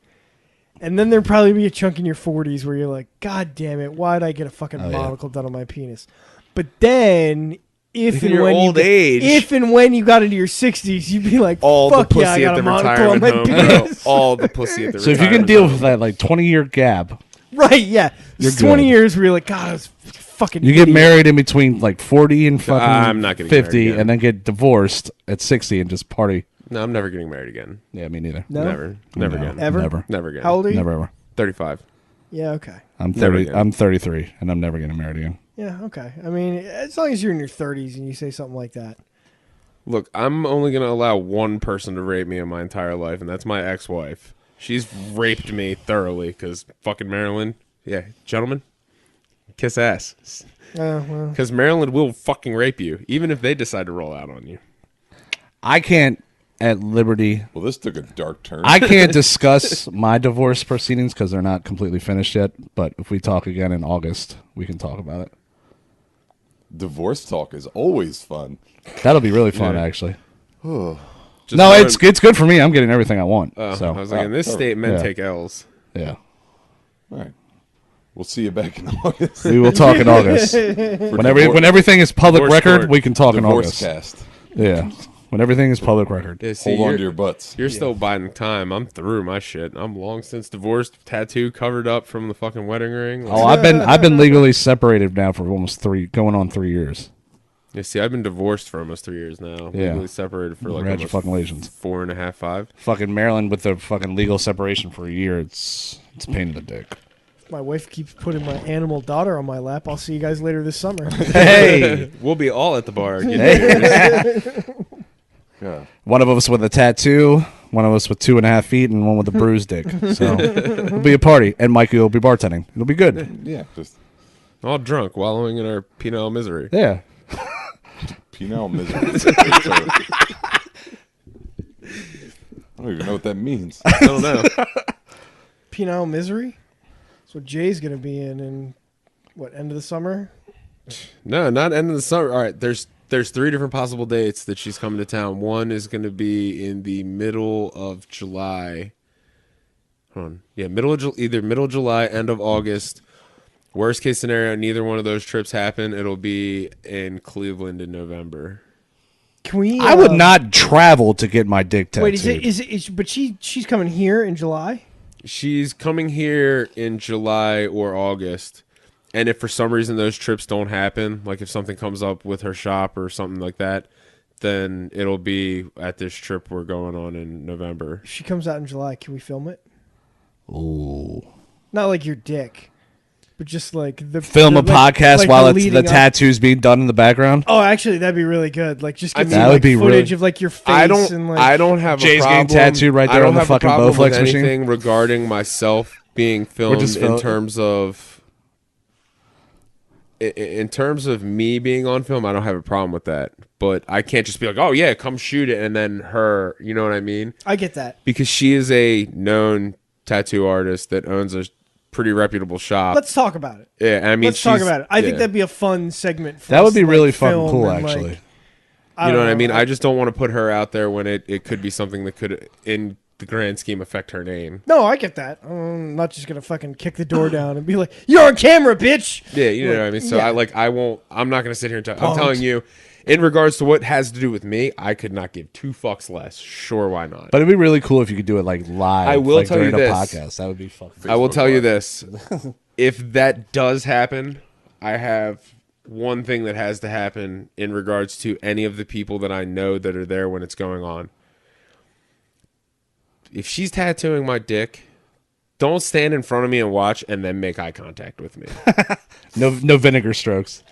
And then there'd probably be a chunk in your 40s where you're like, God damn it, why'd I get a fucking monocle done on my penis? But then, if and when you got into your 60s, you'd be like, all fuck the pussy yeah, I at got the a monocle on retirement my home. penis. All the pussy at the So if you retirement can deal home. with that like 20-year gap, Right, yeah. You're It's 20 good. years where you're like, God, I was fucking you get idiot. married in between like 40 and fucking I'm not getting married 50, again. and then get divorced at 60 and just party. No, I'm never getting married again. Yeah, me neither. No? Never No, again. Ever? Never again. How old are you? Never ever. 35. Yeah, okay. I'm Never 30. again. I'm 33, and I'm never getting married again. Yeah, okay. I mean, as long as you're in your 30s and you say something like that. Look, I'm only going to allow one person to rape me in my entire life, and that's my ex-wife. She's raped me thoroughly because fucking Maryland. Yeah, gentlemen, kiss ass. Well, Because Maryland will fucking rape you, even if they decide to roll out on you. I can't at liberty. Well, this took a dark turn. I can't discuss my divorce proceedings because they're not completely finished yet. But if we talk again in August, we can talk about it. Divorce talk is always fun. That'll be really fun, Yeah. actually. Just No, knowing- it's good for me. I'm getting everything I want. I was like, in this state, men Yeah. take L's. Yeah, All right. We'll see you back in August. we will talk in August. When everything is public Divorce record, court. we can talk in Divorce August. cast. Yeah, when everything is public record. Yeah, see, Hold on you're- to your butts. You're still biding time. I'm through my shit. I'm long since divorced, tattoo covered up from the fucking wedding ring. Oh, I've been legally separated now for almost going on 3 years. Yeah, see, I've been divorced for almost 3 years now. Yeah. Legally separated for like almost Congratulations. 4.5, 5. Fucking Maryland with the fucking legal separation for a year. It's a pain in the dick. my wife keeps putting my animal daughter on my lap. I'll see you guys later this summer. Hey, We'll be all at the bar. Yeah. one of us with a tattoo, one of us with 2.5 feet, and one with a bruised dick. So it'll be a party, and Mikey will be bartending. It'll be good. Yeah. Just All drunk, wallowing in our penile misery. Yeah. penile misery. I don't even know what that means. I don't know. Penile misery. That's what Jay's gonna be in what, end of the summer? No, not end of the summer. All right, there's 3 different possible dates that she's coming to town. One is going to be in the middle of July. Hold on. Yeah, either middle of July, end of August. Worst case scenario, neither one of those trips happen. It'll be in Cleveland in November. Can we? I would not travel to get my dick tattooed. Wait, is it? But she's coming here in July. She's coming here in July or August. And if for some reason those trips don't happen, like if something comes up with her shop or something like that, then it'll be at this trip we're going on in November. If she comes out in July, can we film it? Ooh. Not like your dick, but just like the Film a podcast like while the it's the leading up. tattoos being done in the background. Oh, actually, that'd be really good. Like, just give me That would like, be footage really- of like your face. I don't have Jay's a getting problem. tattooed right there I don't on the have fucking a problem Bowflex with machine. anything regarding myself being filmed just in terms of in terms of me being on film. I don't have a problem with that, but I can't just be like, oh yeah, come shoot it, and then her. You know what I mean? I get that. Because she is a known tattoo artist that owns a pretty reputable shop. Let's talk about it. Yeah, I mean, Let's talk she's- about it. I think yeah. that'd be a fun segment. For That us would be to, really like, fucking film cool, and, like, actually. I You know don't what I mean? like- I just don't want to put her out there when it could be something that could, in the grand scheme, affect her name. No, I get that. I'm not just gonna fucking kick the door down and be like, "You're on camera, bitch." Yeah, you know what I mean. So yeah. I won't. I'm not gonna sit here and talk. I'm Punked. telling you, in regards to what has to do with me, I could not give two fucks less. Sure, why not? But it'd be really cool if you could do it like live. I will like, tell you during a this. podcast. That would be fucking. I will Facebook tell you Live. this. If that does happen, I have one thing that has to happen in regards to any of the people that I know that are there when it's going on. If she's tattooing my dick, don't stand in front of me and watch and then make eye contact with me. No vinegar strokes.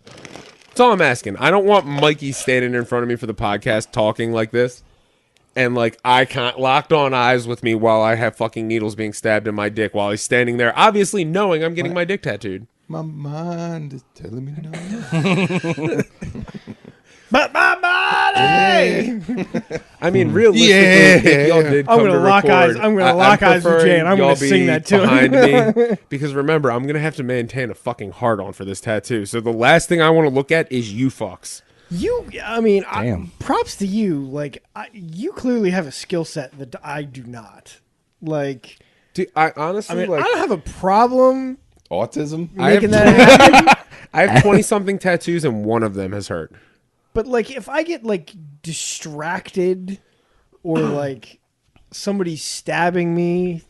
That's all I'm asking. I don't want Mikey standing in front of me for the podcast talking like this and like locked on eyes with me while I have fucking needles being stabbed in my dick while he's standing there, obviously knowing I'm getting my dick tattooed. My mind is telling me no. But my body. I mean, realistically, if y'all did I'm come gonna to lock record, eyes. I'm gonna lock eyes with Jay, and I'm y'all gonna sing be that to behind him. me because remember, I'm gonna have to maintain a fucking hard on for this tattoo. So the last thing I want to look at is you fucks. I mean, Damn. props to you. Like, you clearly have a skill set that I do not. Like, Dude, I honestly I like. don't have a problem Autism? making that happen. I have 20 something tattoos and one of them has hurt. But like, if I get like distracted or like somebody stabbing me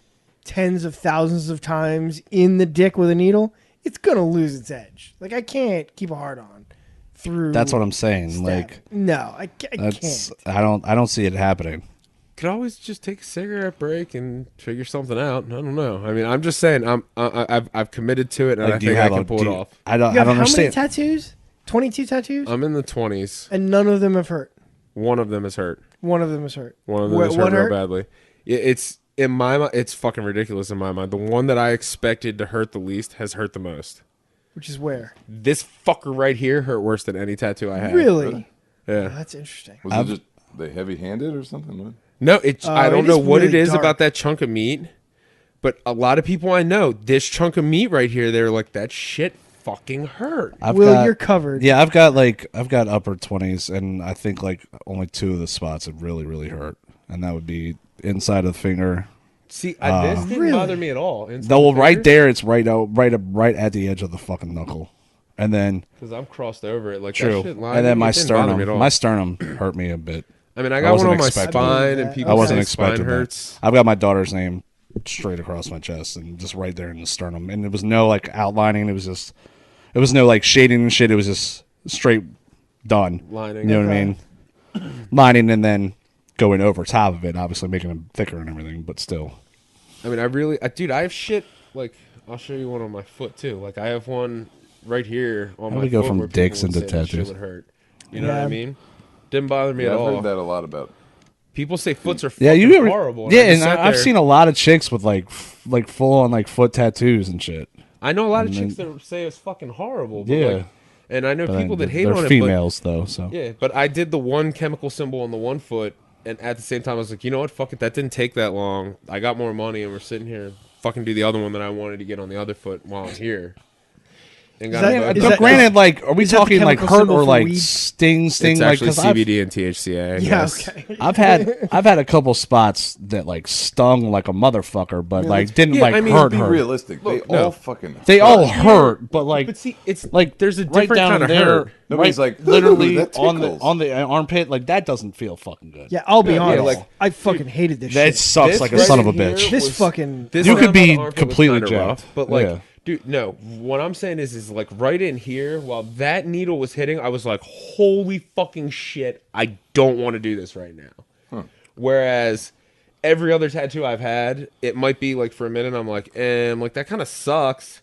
tens of thousands of times in the dick with a needle, it's gonna lose its edge. Like, I can't keep a hard on through. That's what I'm saying. stabbing. Like, no, I that's can't. I don't see it happening. Could always just take a cigarette break and figure something out. I don't know. I mean, I'm just saying. I've committed to it, and Like, I do you think I have can a- pull do it you- off. I don't You have how understand. many tattoos? 22 tattoos, I'm in the 20s. and none of them have hurt. One of them has hurt. One of them has hurt. One of them has What hurt real badly. It's in my mind. It's fucking ridiculous in my mind. The one that I expected to hurt the least has hurt the most. Which is where? This fucker right here hurt worse than any tattoo I had. Really? Oh, Yeah. that's interesting. Was it just they heavy-handed or something? What? No, it's I don't it know is what really it is dark. about that chunk of meat, but a lot of people I know, this chunk of meat right here, they're like, that shit fucking hurt. You're covered. Yeah, I've got upper 20s, and I think like only 2 of the spots have really hurt, and that would be inside of the finger. See, this didn't Really? bother me at all. No, well, right there, it's right at the edge of the fucking knuckle, and then Because I'm crossed over it. Like, true, that shit and then my it didn't bother me at sternum, all. my sternum hurt me a bit. I mean, I got one wasn't on my expecting spine, that. and people I wasn't say expecting spine that. hurts. I've got my daughter's name straight across my chest and just right there in the sternum, and it was no like outlining. It was no like shading and shit. It was just straight done. Lining. You know what I mean? Lining and then going over top of it, obviously making them thicker and everything, but still. I mean, dude, I have shit, like, I'll show you one on my foot, too. Like, I have one right here on How my we go foot from where dicks people would into say that shit tattoos? would hurt. You know what I Yeah. mean? Didn't bother me Yeah, at I've all. heard that a lot about. People say foots are Yeah, fucking you ever? horrible. Yeah, I just and sat I've there. seen a lot of chicks with like full on like foot tattoos and shit. I know a lot of and chicks that say it's fucking horrible. But Yeah. like, and I know But people that hate they're on it. females though, so But, yeah, but I did the one chemical symbol on the one foot, and at the same time, I was like, you know what? Fuck it. That didn't take that long. I got more money, and we're sitting here fucking do the other one that I wanted to get on the other foot while I'm here. And got that- it both is done. that- granted, like, are we is that the talking like chemical hurt symbol or for like weed? sting? It's Like, actually 'cause I've- CBD and THCA. Yeah, yes. okay. I've had a couple spots that like stung like a motherfucker, but like didn't Yeah, like I mean, hurt Be her. realistic. Look, they no. all fucking. They all hurt. hurt, but like But see, it's like there's a right different down kind of there, hurt. Nobody's right, like, "Ooh, literally that on the tickles." armpit. Like that doesn't feel fucking good. Yeah, I'll be Yeah, honest. like, I fucking hated this That shit. sucks This like a right son of a in here bitch. This was- fucking. This You down could by be the armpit was completely kinda jacked. rough, but like, Yeah. dude, no. What I'm saying is like right in here, while that needle was hitting, I was like, holy fucking shit! I don't want to do this right now. Whereas every other tattoo I've had, it might be like for a minute, I'm like, that kind of sucks.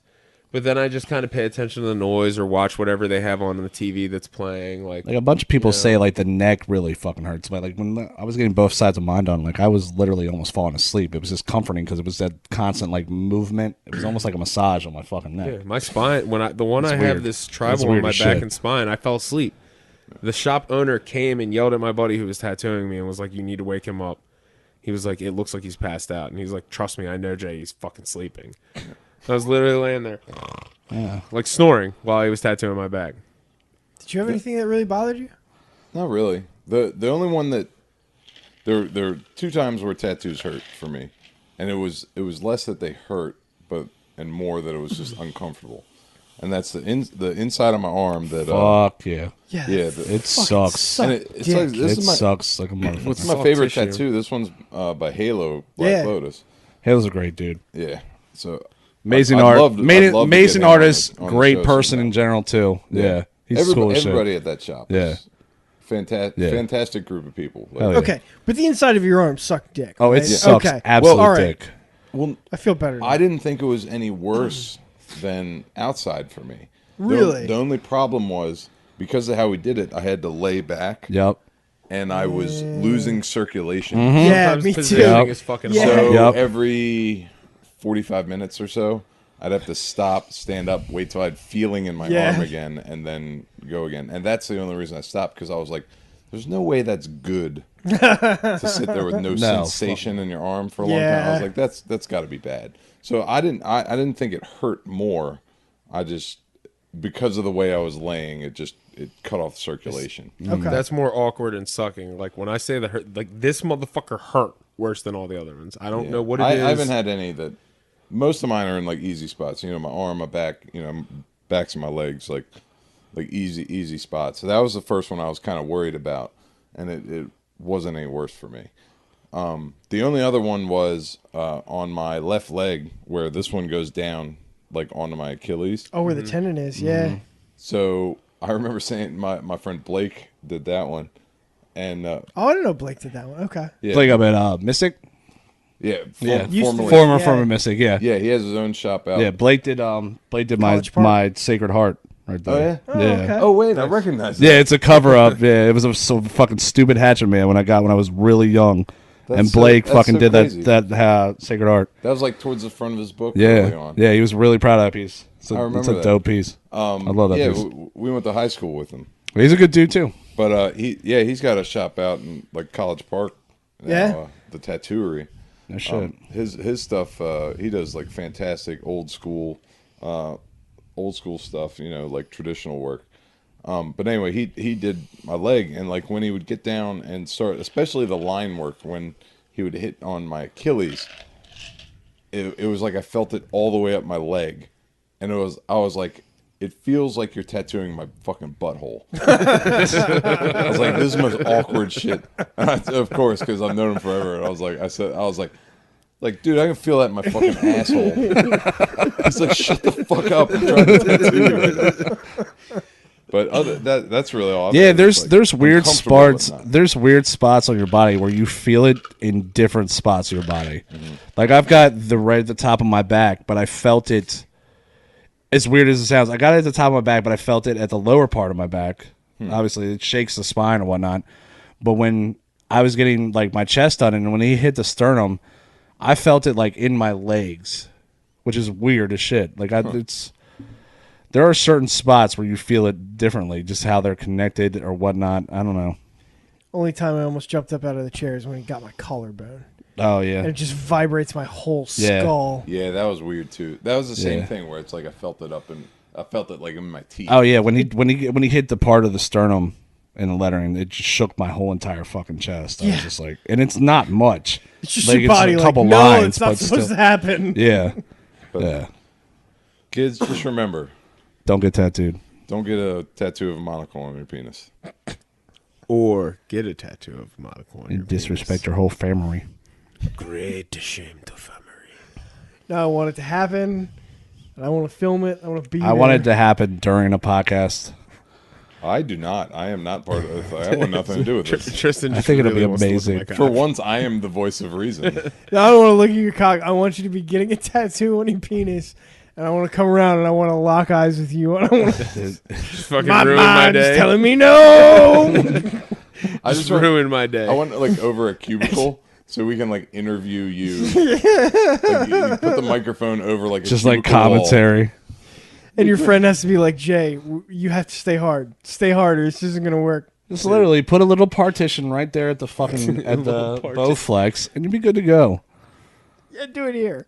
But then I just kind of pay attention to the noise or watch whatever they have on the TV that's playing. Like Like a bunch of people say, like the neck really fucking hurts. But like when I was getting both sides of mine done, like I was literally almost falling asleep. It was just comforting because it was that constant like movement. It was almost like a massage on my fucking neck. yeah, my spine, the one I have weird. this It's tribal on weird my as back shit. and spine, I fell asleep. The shop owner came and yelled at my buddy who was tattooing me and was like, "You need to wake him up." He was like, "It looks like he's passed out," and he's like, "Trust me, I know Jay. He's fucking sleeping." I was literally laying there, like snoring while he was tattooing my back. Did you have anything that really bothered you? Not really. The only one that there are 2 times where tattoos hurt for me, and it was less that they hurt, and more that it was just uncomfortable. and that's the inside of my arm. That Fuck yeah. Yeah. yeah, It sucks. suck and it's dick. like this It is my sucks like a motherfucker. what's my Soft favorite tissue. tattoo. This one's by Halo Black Yeah. Lotus. Hale's a great dude. Yeah, so Amazing I'd art. love to get Amazing him on artist. the Great show person sometime. in general too. Yeah. He's cool as shit. Everybody at that shop. Yeah. Fantastic, Yeah. fantastic group of people. Like, Hell yeah. Okay, but the inside of your arm sucked dick. Oh, it right? sucks. Okay. Absolute Well, all right. dick. Well, I feel better. Now. I didn't think it was any worse than outside for me. Really? The only problem was because of how we did it, I had to lay back, Yep. and I was losing circulation. Yeah, Sometimes me too. positioning is fucking Yeah. hard. So Yep. every 45 minutes or so, I'd have to stop, stand up, wait till I had feeling in my Yeah. arm again, and then go again. And that's the only reason I stopped, because I was like, there's no way that's good to sit there with no sensation in your arm for a long time. I was Yeah. like, that's got to be bad. So I didn't think it hurt more. I just, because of the way I was laying, it cut off circulation. Okay. That's more awkward and sucking. Like when I say that hurt, like this motherfucker hurt worse than all the other ones. I don't know what it is. I haven't had any that. Most of mine are in like easy spots. My arm, my back, backs of my legs, like easy spots. So that was the first one I was kind of worried about, and it wasn't any worse for me. The only other one was on my left leg, where this one goes down like onto my Achilles. Oh, where the tendon is, yeah. So I remember saying my friend Blake did that one, and Oh, I didn't know Blake did that one. Okay. yeah, Like I'm at Mystic. yeah, Yeah. Used to- formerly, Yeah. Former Mystic. Yeah. yeah, he has his own shop out. Yeah. Blake did my College Park? my Sacred Heart right there. Oh, yeah? Oh, Yeah. okay. Oh wait, I recognize that. Yeah, it's a cover up. Yeah, it was a so fucking stupid hatchet man when I was really young, That's and so- Blake that's fucking so did crazy. that Sacred Heart. That was like towards the front of his book. Early Yeah, on. yeah, he was really proud of that piece. It's I remember it's a that. dope piece. I love that Yeah, piece. we went to high school with him, He's a good dude too. but he's got a shop out in like College Park. Now, Yeah? the tattooery. No shit. His stuff. He does like fantastic old school stuff. Like traditional work. But anyway, he did my leg, and like when he would get down and start, especially the line work, when he would hit on my Achilles, it was like I felt it all the way up my leg, and I was like, it feels like you're tattooing my fucking butthole. I was like, this is the most awkward shit. Of course, because I've known him forever, and I was like, dude, I can feel that in my fucking asshole. He's like, shut the fuck up! I'm trying to tattoo you right now. But that's really all. Yeah, there's weird uncomfortable with spots. that. There's weird spots on your body where you feel it in different spots of your body. Mm-hmm. Like I've got the right at the top of my back, but I felt it. As weird as it sounds, I got it at the top of my back, but I felt it at the lower part of my back. Obviously, it shakes the spine and whatnot. But when I was getting like my chest done, and when he hit the sternum, I felt it like in my legs, which is weird as shit. Like there are certain spots where you feel it differently, just how they're connected or whatnot. I don't know. Only time I almost jumped up out of the chair is when he got my collarbone. Oh And yeah, it just vibrates my whole Yeah. skull. Yeah, that was weird too. That was the same Yeah. thing where it's like I felt it like in my teeth. oh yeah. When he hit the part of the sternum in the lettering, it just shook my whole entire fucking chest. I was just like, and it's not much. It's just Like, your body a like, couple no, lines, it's not but supposed still. to happen. Yeah, But yeah. kids, just remember, Don't get tattooed. don't get a tattoo of a monocle on your penis. Or get a tattoo of monocle on You your disrespect your whole family. penis. Great shame to family. No, I want it to happen. And I want to film it. I want to be I there. want it to happen during a podcast. I do not. I am not part of it. I want nothing to do with this. Tristan, I just think it'll really be wants to look at amazing. my cock. For once, I am the voice of reason. No, I don't want to look at your cock. I want you to be getting a tattoo on your penis. And I want to come around and I want to lock eyes with you. And I want to. Just fucking My ruin my mind is day. telling me no. I Just just want, ruin my day. I want like over a cubicle so we can like interview you. Like, you put the microphone over like a Just like cubicle wall. commentary. And your friend has to be like, Jay, you have to stay hard. Stay harder. This isn't going to work. Just literally put a little partition right there at the fucking at the Bowflex, and you'll be good to go. Yeah, do it here.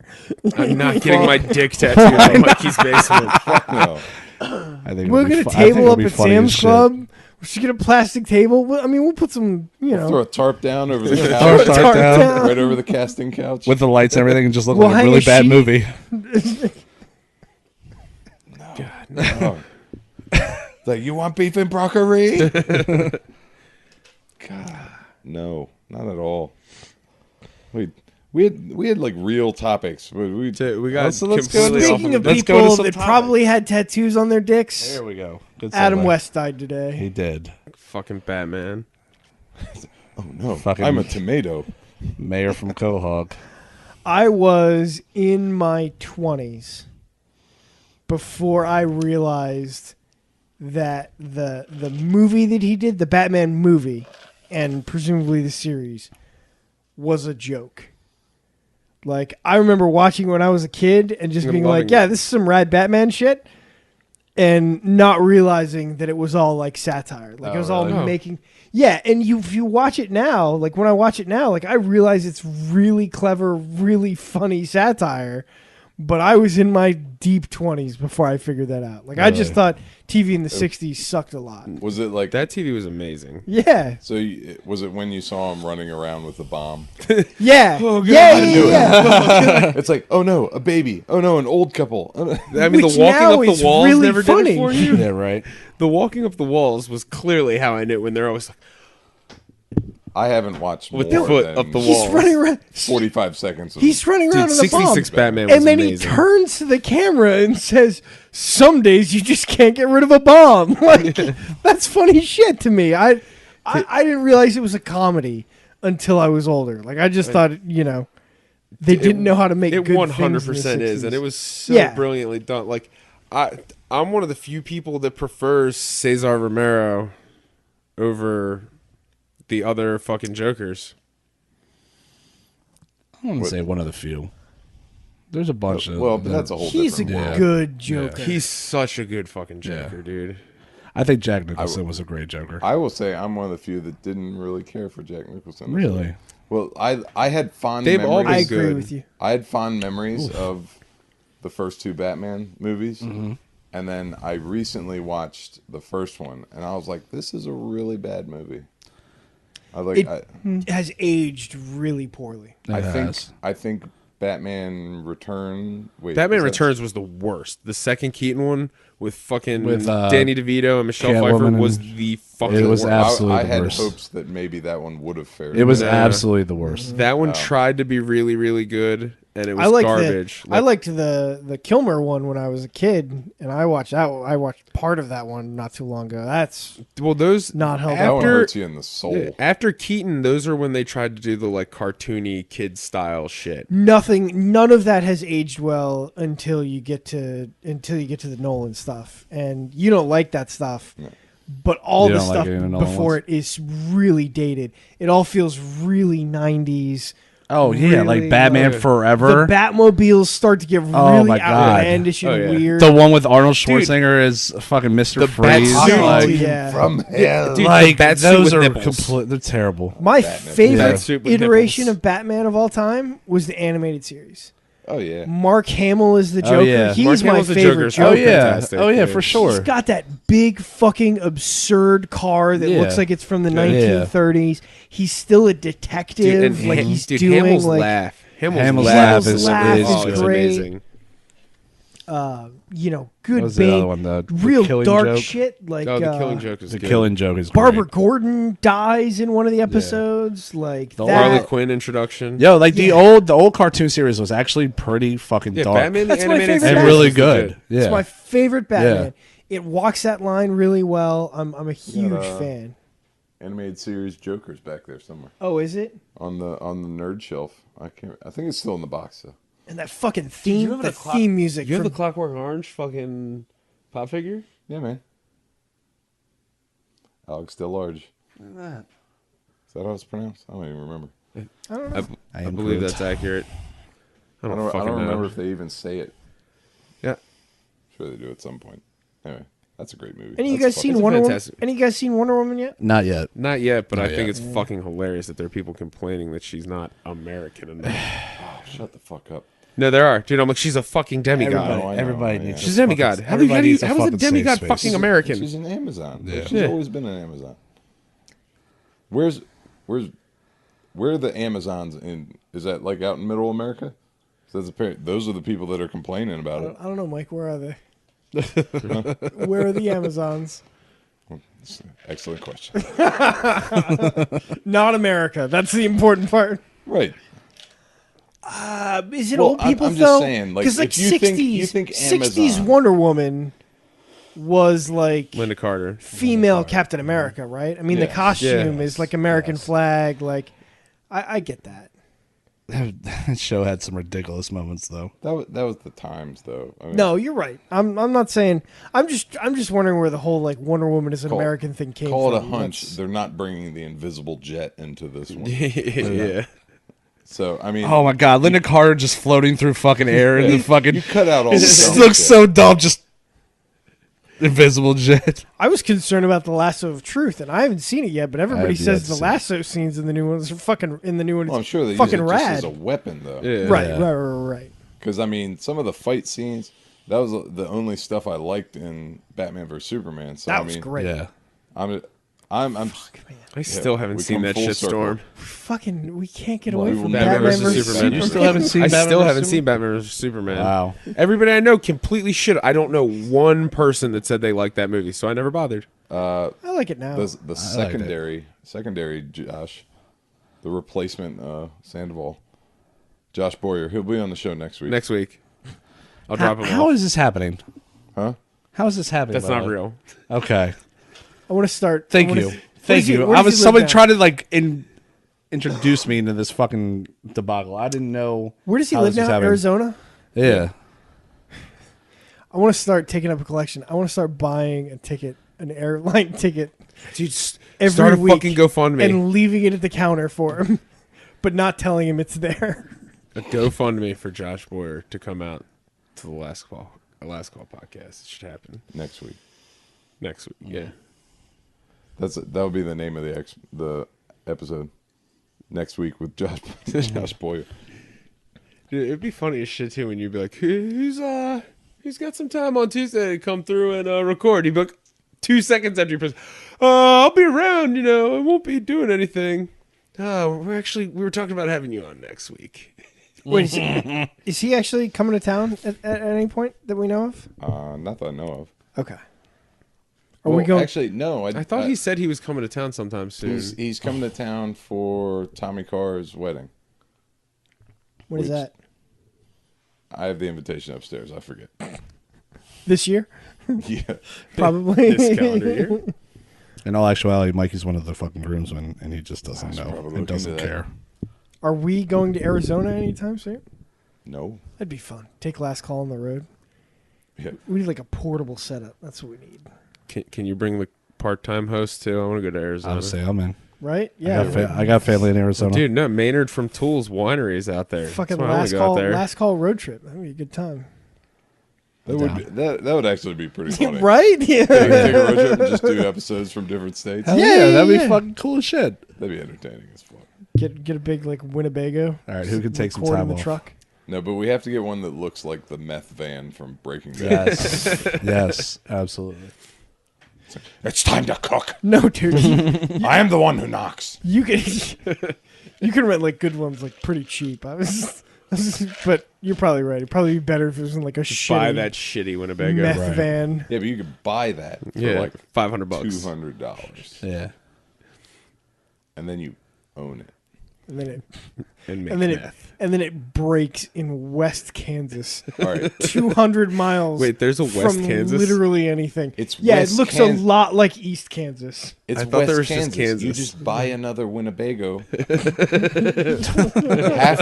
I'm not getting my dick tattooed in Mikey's basement. No. I think We'll it'll be get a fu- I think table it'll up be at funny as Sam's shit. Club. We should get a plastic table. I mean, we'll put some, Throw a tarp down over the Tarp couch. down. Right over the casting couch. with the lights and everything, and just look We'll like a hang really a bad sheet. movie. Oh. It's like, you want beef and broccoli? God, no, not at all. We had like real topics. We got So let's go completely to- off Speaking of Let's go to people some that topics. probably had tattoos on their dicks, There we go. Good Adam segue. West died today. He did. fucking Batman. Oh no, Fucking- I'm a tomato. Mayor from Quahog. I was in my 20s before I realized that the movie that he did, the Batman movie, and presumably the series, was a joke. Like, I remember watching when I was a kid and just And being loving like, yeah, it. this is some rad Batman shit, and not realizing that it was all like satire. Like, it was all really? Oh. making... Yeah, and if you watch it now, like when I watch it now, like I realize it's really clever, really funny satire. But I was in my deep 20s before I figured that out. Like I just Really? thought TV in the 60s sucked a lot. Was it like That TV was amazing. Yeah, So was it when you saw him running around with the bomb? yeah, Oh, God. yeah, I yeah, knew it. yeah. It's like, oh no, a baby. Oh no, an old couple. I mean, Which the walking now up is the walls really never funny. did it for you. Yeah, right. The walking up the walls was clearly how I knew when they're always like, I haven't watched With more the foot than up the He's wall. running around. 45 seconds. Of, He's running around dude, in the bomb. 66 Batman was And then amazing. he turns to the camera and says, "Some days you just can't get rid of a bomb." Like that's funny shit to me. I didn't realize it was a comedy until I was older. Like I just thought, they didn't know how to make It good 100% is, and it was so Yeah. brilliantly done. Like, I'm one of the few people that prefers Cesar Romero over the other fucking Jokers. I wouldn't say one of the few. There's a bunch of. well, but that's a whole He's a different world. good Joker. He's such a good fucking Joker, Yeah. dude. I think Jack Nicholson was a great Joker. I will say I'm one of the few that didn't really care for Jack Nicholson. Really? Well, I had fond They've all memories. I been agree good. with you. I had fond memories of the first two Batman movies. Mm-hmm. And then I recently watched the first one, and I was like, "This is a really bad movie." It has aged really poorly. I think Batman Return. Wait, Batman is that- Returns was the worst. The second Keaton one with fucking With, Danny DeVito and Michelle Catwoman Pfeiffer and- was the fucking It was worst. absolutely I the had worst. hopes that maybe that one would have fared. It was Nah. absolutely the worst. That one tried to be really, really good, and it was I liked garbage. I liked the Kilmer one when I was a kid, and I watched that. I watched part of that one not too long ago. That's well, those not held That up. one after- hurts you in the soul. Yeah, after Keaton, those are when they tried to do the like cartoony kid style shit. None of that has aged well until you get to the Nolan stuff, and you don't like that stuff. But all You the don't like stuff any of the Nolan before ones? it is really dated. It all feels really 90s. Oh yeah, like Really, Batman the Forever. Batmobiles start to get really Oh, my God. outlandish and Oh, yeah. weird. The one with Arnold Schwarzenegger as fucking Mr. The Freeze. Batsuit. Like, Yeah. From hell. Dude, like the Batsuit those with are nipples. complete. They're terrible. My Batman. favorite Batsuit with iteration nipples. of Batman of all time was the animated series. Oh yeah. Mark Hamill is the Oh, Joker. yeah. He's Mark my Hamill's the favorite Joker. Joker. Oh yeah. fantastic, Oh yeah, dude. for sure. He's got that big fucking absurd car that Yeah. looks like it's from the Yeah. 1930s. He's still a detective. Dude, like and he's dude, doing Hamill's like laugh. Hamill's laugh laugh is is great. amazing. good What was the other bait, one? The real Killing dark Joke? shit. Like Oh, the Killing Joke is The good. Killing Joke is Barbara great. Gordon dies in one of the episodes. Like The that. Harley Quinn introduction. Yo, like the Yeah. old cartoon series was actually pretty fucking Yeah, dark Batman the That's my animated favorite and Batman. really was good. It's Yeah, my favorite Batman. Yeah. It walks that line really well. I'm a huge fan. Animated series Joker's back there somewhere Oh, is it? on the nerd shelf. I think it's still in the box though. And that fucking theme, have the the theme music. You have from- the Clockwork Orange fucking pop figure? Yeah, man. Alex DeLarge. Is that how it's pronounced? I don't even remember. I don't know. I am believe Groot. that's accurate. I I don't, don't fucking know. remember if they even say it. Yeah. Sure they do at some point. Anyway, that's a great movie. Any of you That's guys seen fucking- Wonder Woman? fantastic- Any of you guys seen Wonder Woman yet? not yet. Not yet, but I Not think yet. it's fucking hilarious that there are people complaining that she's not American enough. Shut the fuck up. No, there are. Dude, I'm like, she's a fucking demigod. Everybody, I know, everybody yeah. needs. She's to a demigod. fucking- How, do you, how, everybody do you, needs a how is a fucking safe demigod space. fucking American? She's an Amazon. Yeah. She's Yeah. always been an Amazon. Where are the Amazons in? Is that like out in Middle America? So that's those are the people that are complaining about it. I don't know, Mike. Where are they? Where are the Amazons? Excellent question. Not America. That's the important part. Right. Is it Well, old people I'm though? just saying, like, Because if you think 60s Amazon- Wonder Woman was like Linda Carter. female Captain America, right? I mean, the Yes. costume Yes. is like American Yes. flag. Like, I get that. That show had some ridiculous moments, though. That was the times, though. I mean, No, you're right. I'm not saying. I'm just wondering where the whole like Wonder Woman is an Call- American thing came call from. it a hunch. That's- They're not bringing the invisible jet into this one. Yeah. So I mean, Oh my God, Linda Carter just floating through fucking air and the fucking. you cut out all It the just dumb looks shit. so dumb. Just invisible jet. I was concerned about the lasso of truth, and I haven't seen it yet. But everybody have yet says to the see it. lasso scenes in the new ones are fucking in the new ones. Well, I'm sure they use fucking it just rad. as a weapon, though. Yeah. Right. Because I mean, some of the fight scenes, that was the only stuff I liked in Batman vs Superman. So That I was mean, great. Yeah. I'm I still haven't we seen come that full shit storm. Fucking, we can't get Well, away we will from never Batman see versus Superman. Superman. You still haven't seen I Batman still versus haven't seen Superman? Batman vs Superman. Wow. Everybody I know completely shit. I don't know one person that said they liked that movie, so I never bothered. I like it now. the secondary Josh, the replacement Sandoval, Josh Boyer. He'll be on the show next week. Next week, I'll drop him How off. is this happening? Huh? How is this happening? That's by not the way? real. Okay. I want to start. Thank I wanna you. s- where Thank does he- you. where I does was he live somebody now? trying to like introduce me into this fucking debacle. I didn't know. Where does he how live this was now? happening. Arizona. Yeah. I want to start taking up a collection. I want to start buying a ticket, an airline ticket, Dude, every start a week fucking GoFundMe. and leaving it at the counter for him, but not telling him it's there. A GoFundMe for Josh Boyer to come out to the Last Call podcast. It should happen Next week. next week. Yeah. That would be the name of the episode. Next week with Josh Boyer. Dude, it'd be funny as shit too when you'd be like, who's got some time on Tuesday to come through and record. He'd be like, 2 seconds after you press, I'll be around, I won't be doing anything. We were talking about having you on next week. Wait, is he actually coming to town at any point that we know of? Not that I know of. Okay. Are we going? Actually, no. I thought he said he was coming to town sometime soon. he's coming to town for Tommy Carr's wedding. What is that? I have the invitation upstairs. I forget. This year? Yeah. Probably. This calendar year. In all actuality, Mikey's one of the fucking groomsmen, and he just doesn't should know probably and look doesn't into that. care. Are we going to Arizona anytime soon? No. That'd be fun. Take last call on the road. Yeah. We need like a portable setup. That's what we need. Can you bring the part-time host too? I want to go to I Arizona. would say I'm in. Right? I Yeah. got, I got family in Arizona. Dude, no, Maynard from Tools Winery is out there. Fucking That's why I wanna last go out call. there. Last call road trip. That'd be a good time. That would actually be pretty funny. Right? Yeah. Take a road trip and just do episodes from different states. Hell Yeah, that'd yeah. be fucking cool as shit. That'd be entertaining as fuck. Get a big like Winnebago. All right, who can take some record in time the off? truck? No, but we have to get one that looks like the meth van from Breaking Bad. Yes, yes, absolutely. It's time to cook. No, dude. I am the one who knocks. You can you can rent like good ones like pretty cheap. But you're probably right. It'd probably be better if it was in like a Just shitty buy that shitty Winnebago. meth Right. van. Yeah, but you could buy that for Yeah, like $500. $200, Yeah. and then you own it. And then it And make and then meth. it breaks in West Kansas. All right. 200 miles. Wait, there's a West from Kansas? literally anything. It's yeah, West it looks Kansas. a lot like East Kansas. It's I thought West there was just Kansas. You Kansas. just buy another Winnebago. Half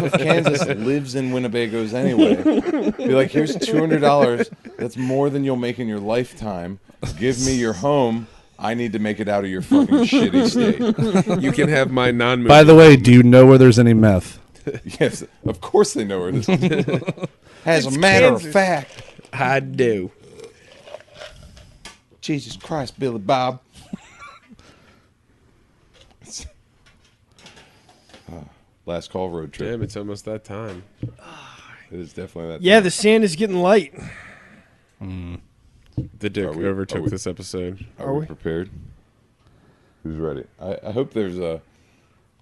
of Kansas lives in Winnebagos anyway. Be like, here's $200. That's more than you'll make in your lifetime. Give me your home. I need to make it out of your fucking shitty state. You can have my non-moving. By the way, do you know where there's any meth? Yes, of course they know where this is. As a matter Kansas. of fact, I do. Jesus Christ, Billy Bob. Last call road trip. Damn, it's almost that time. It is definitely that. Yeah, time. the sand is getting light. The dick Are we- overtook are we- this episode. Are we prepared? Who's ready? I hope there's a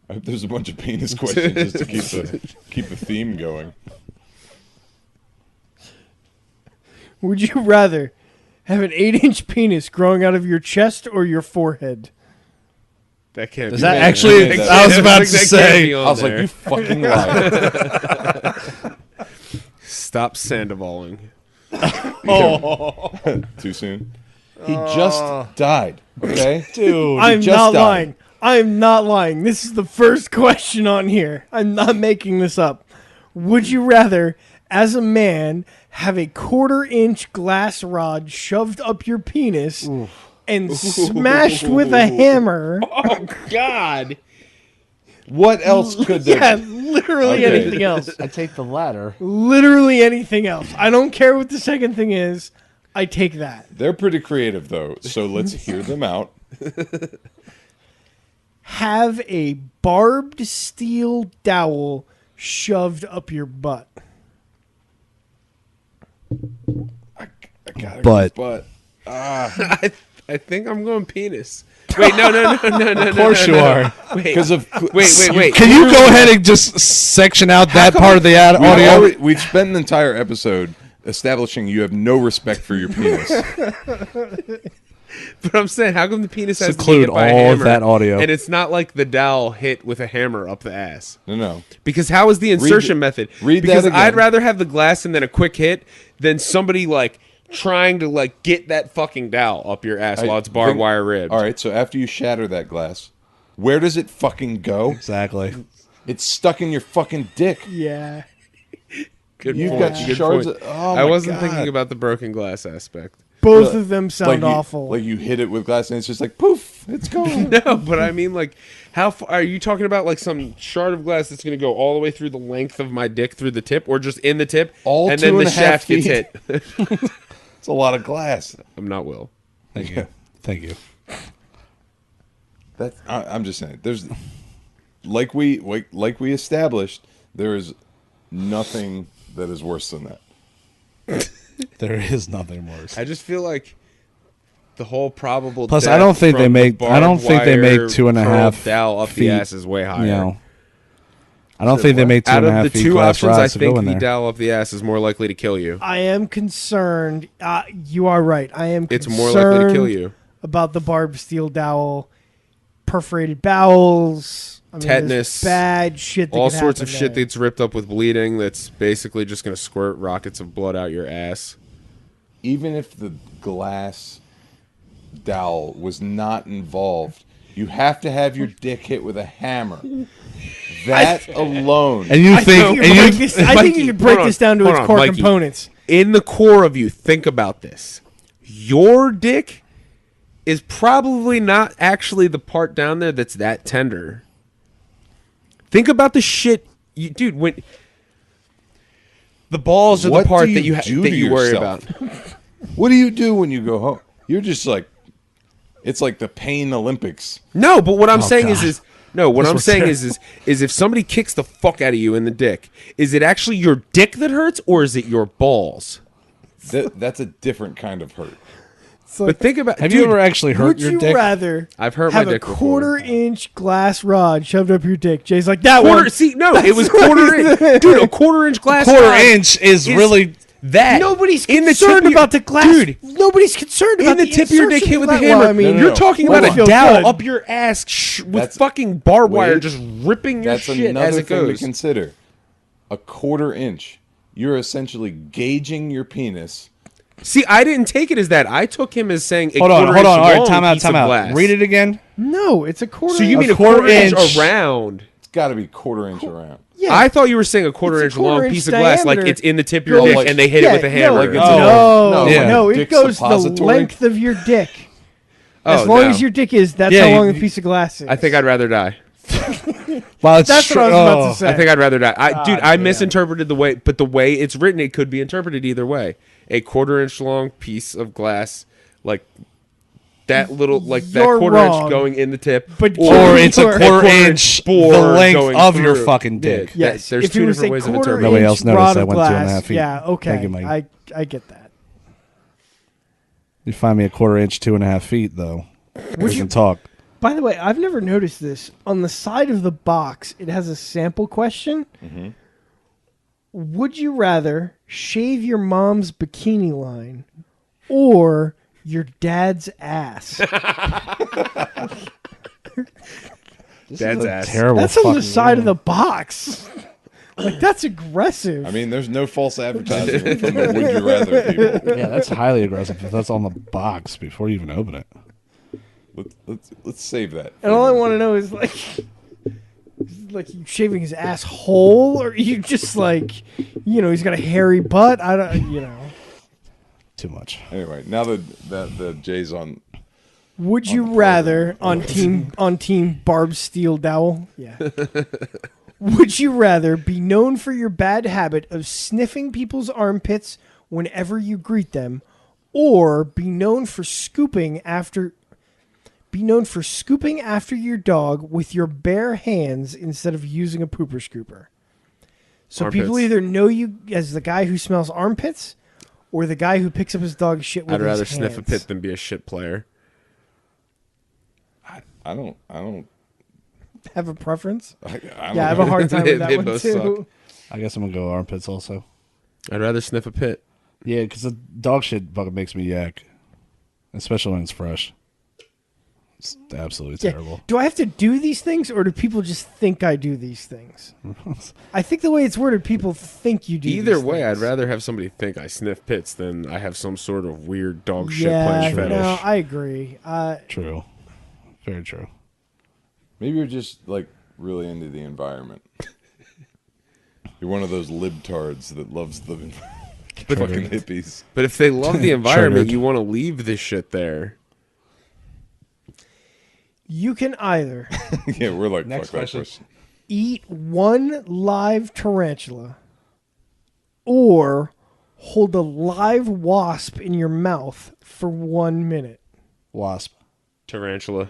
bunch of penis questions just to keep the theme going. Would you rather Have an 8-inch penis growing out of your chest or your forehead? That can't Is be that on actually- there. I was about to That can't say- be on I was like, there. you fucking liar. Stop Sandovaling. Too soon. He just died. Okay, Dude. I'm just not died. lying. I am not lying. This is the first question on here. I'm not making this up. Would you rather, as a man, have a 1/4-inch glass rod shoved up your penis and smashed with a hammer? Oh God! What else could there? Yeah, be? literally Okay. anything else. I take the latter. Literally anything else. I don't care what the second thing is. I take that. They're pretty creative though, so let's hear them out. Have a barbed steel dowel shoved up your butt. I gotta But- go, I think I'm going penis. Wait, no. Of course you are. Wait, because of wait. Can you go ahead and just section out that part of the audio? We've spent an entire episode establishing you have no respect for your penis. But I'm saying, how come the penis has to be Seclude hit by a all of hammer, that audio. and it's not like the dowel hit with a hammer up the ass? No. Because how is the insertion method? read that Because again. I'd rather have the glass and then a quick hit than somebody like trying to like get that fucking dowel up your ass while it's barbed wire ribbed. All right, so after you shatter that glass, where does it fucking go? Exactly. It's stuck in your fucking dick. Yeah. Good You've point. got Good shards point. of- oh I my wasn't God. thinking about the broken glass aspect. Both of them sound like you, awful. Like you hit it with glass and it's just like poof, it's gone. No, but I mean, like, how far are you talking about? Like some shard of glass that's going to go all the way through the length of my dick through the tip, or just in the tip, All and then 2.5 the shaft gets feet. hit? It's a lot of glass. I'm not Will. Thank you. Thank you. I'm just saying. There's like we established. There is nothing that is worse than that. There is nothing worse. I just feel like the whole probable. Plus, death I don't think from they the make. I don't barbed think they wire make 2.5 curled dowel up feet. the ass is way higher. You know, I don't think they make Out 2.5 of the feet two glass options, I rods to go think in the there. dowel up the ass is more likely to kill you. I am concerned. You are right. I am It's concerned more likely to kill you. about the barbed steel dowel, perforated bowels, there's Tetanus, bad shit. That All could sorts happen of shit there. that's ripped up with bleeding. That's basically just going to squirt rockets of blood out your ass. Even if the glass dowel was not involved, you have to have your dick hit with a hammer. That alone. And you I think think? you And break you this. I think you could break hold on, this down to hold its on, core Mikey. components. In the core of you, think about this. Your dick is probably not actually the part down there that's that tender. Think about the shit, dude. When the balls are What the part do that you do that to you worry yourself? about. What do you do when you go home? You're just like, it's like the pain Olympics. No, but what I'm saying God. is what I'm saying is if somebody kicks the fuck out of you in the dick, is it actually your dick that hurts or is it your balls? That's a different kind of hurt. But think about. have dude, you ever actually hurt Would your you dick? rather I've hurt my have a dick before. 1/4-inch glass rod shoved up your dick? Jay's like that quarter? one. See, no, it was quarter inch, dude. A 1/4-inch glass. Quarter rod inch is really. that. Nobody's in the tip concerned of your- about the glass. dude. Nobody's concerned about In the tip of your dick insertion hit of with a that. hammer. Well, I mean, No, You're no. talking Well, about it a feels dowel good. up your ass with That's- fucking barbed wire wait. just ripping your That's shit another as it thing to goes. consider. A 1/4 inch. You're essentially gauging your penis. See, I didn't take it as that. I took him as saying a Hold on. quarter-inch All right, long time out. piece Time of out. glass. Read it again. No, it's a quarter. So you mean A a quarter inch quarter-inch. around? It's got to be 1/4 inch around. Yeah. I thought you were saying a quarter It's a inch long 1/4 piece of inch glass, like diameter. it's in the tip of your Go dick, like- and they hit it with a hammer. like it's no, a- no, no, no, like a it dick goes the suppository? length of your dick. As Oh, long no. as your dick is, that's Yeah, how long you- a piece of glass is. I think I'd rather die. Well, it's That's what I was about to say. I think I'd rather die. Dude, I damn. misinterpreted the way, but the way it's written, it could be interpreted either way. A 1/4-inch long piece of glass, like that little, like that You're 1/4 inch wrong. going in the tip, But Or it's a Or- quarter inch bore the length going of your through. fucking dick. Yeah. Yes, There's if two it was different a ways of quarter interpreting. Nobody inch else noticed rod I of went glass, 2.5 feet. Yeah, okay, Thank you, Mike. I get that. You find me a 1/4 inch, 2.5 feet, though. We can talk. By the way, I've never noticed this. On the side of the box, it has a sample question. Mm-hmm. Would you rather shave your mom's bikini line or your dad's ass? Dad's ass. Terrible. That's on the fucking side of game. the box. Like, that's aggressive. I mean, there's no false advertising from the Would You Rather people. Yeah, that's highly aggressive. If that's on the box before you even open it. Let's save that. and all I want to know is like you shaving his ass whole, or you just like, he's got a hairy butt. I don't. Too much. Anyway, now that the Jay's on. Would On you the rather program. on team Barb Steel Dowel? Yeah. Would you rather be known for your bad habit of sniffing people's armpits whenever you greet them, or be known for scooping after your dog with your bare hands instead of using a pooper scooper? So Armpits. people either know you as the guy who smells armpits or the guy who picks up his dog's shit with I'd his rather hands. sniff a pit than be a shit player. I don't. Have a preference? I don't Yeah, I have a hard time with that They one both too. I guess I'm gonna go armpits also. I'd rather sniff a pit. Yeah, because the dog shit fucking makes me yak, especially when it's fresh. It's absolutely Yeah. terrible. Do I have to do these things, or do people just think I do these things? I think the way it's worded, people think you do. Either these way, things. I'd rather have somebody think I sniff pits than I have some sort of weird dog shit Yeah, playing fetish. no, I agree. True. Very true. Maybe you're just like really into the environment. You're one of those libtards that loves the fucking hippies. But if they love the environment, Triggered. you want to leave this shit there. You can either Yeah, we're like Next fuck question. that question. eat one live tarantula, or hold a live wasp in your mouth for 1 minute. Wasp. Tarantula.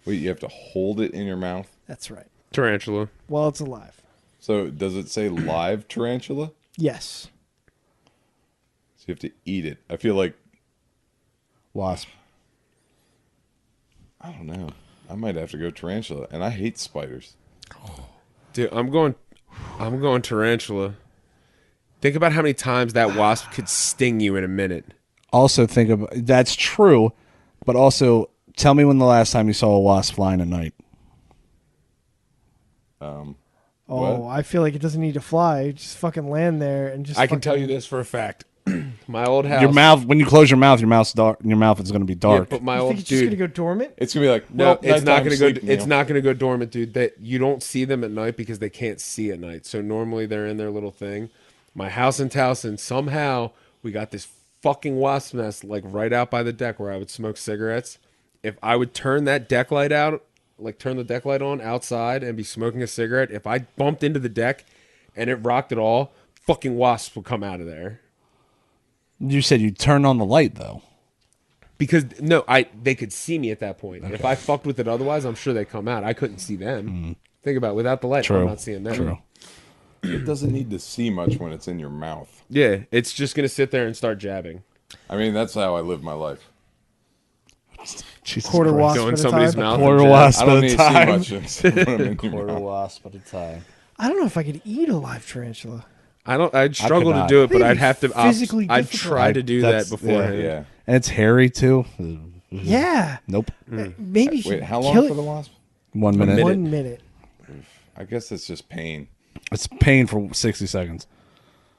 Wait, you have to hold it in your mouth. That's right. Tarantula. While it's alive. So does it say live tarantula? Yes. So you have to eat it. I feel like Wasp. I don't know. I might have to go tarantula, and I hate spiders. Dude, I'm going tarantula. Think about how many times that wasp could sting you in a minute. Also think of that's true, but also tell me when the last time you saw a wasp flying at night. Oh, What? I feel like it doesn't need to fly. Just fucking land there and just. I can fucking- tell you this for a fact. My old house. Your mouth when you close your mouth, your mouth's dark. Your mouth is going to be Yeah, dark. but my You old think it's just dude. gonna go dormant? It's gonna be like No, well, it's not nighttime going to go. sleep It's meal. not going to go dormant, dude. That you don't see them at night because they can't see at night. So normally they're in their little thing. My house in Towson, somehow we got this fucking wasp nest like right out by the deck where I would smoke cigarettes. If I would turn that deck light out, like turn the deck light on outside and be smoking a cigarette, if I bumped into the deck and it rocked at all, fucking wasps would come out of there. You said you turned on the light though. Because they could see me at that point. If I fucked with it otherwise, I'm sure they come out. I couldn't see them. Think about it. Without the light, True. I'm not seeing them. True. It doesn't need to see much when it's in your mouth. Yeah, it's just gonna sit there and start jabbing. I mean, that's how I live my life. Jesus Quarter Christ. wasp Go in at a somebody's time. mouth. Quarter and jab. wasp I at don't a need to time. see much when I'm in your Quarter mouth. wasp at a time. I don't know if I could eat a live tarantula. I'd struggle to not. do it, but Maybe I'd have to. physically I'd difficult. try to do that That's- beforehand. Yeah. And it's hairy too. Yeah. Nope. Maybe you Wait, should how long kill for it. the wasp? 1 minute. minute. 1 minute. I guess it's just pain. It's pain for 60 seconds.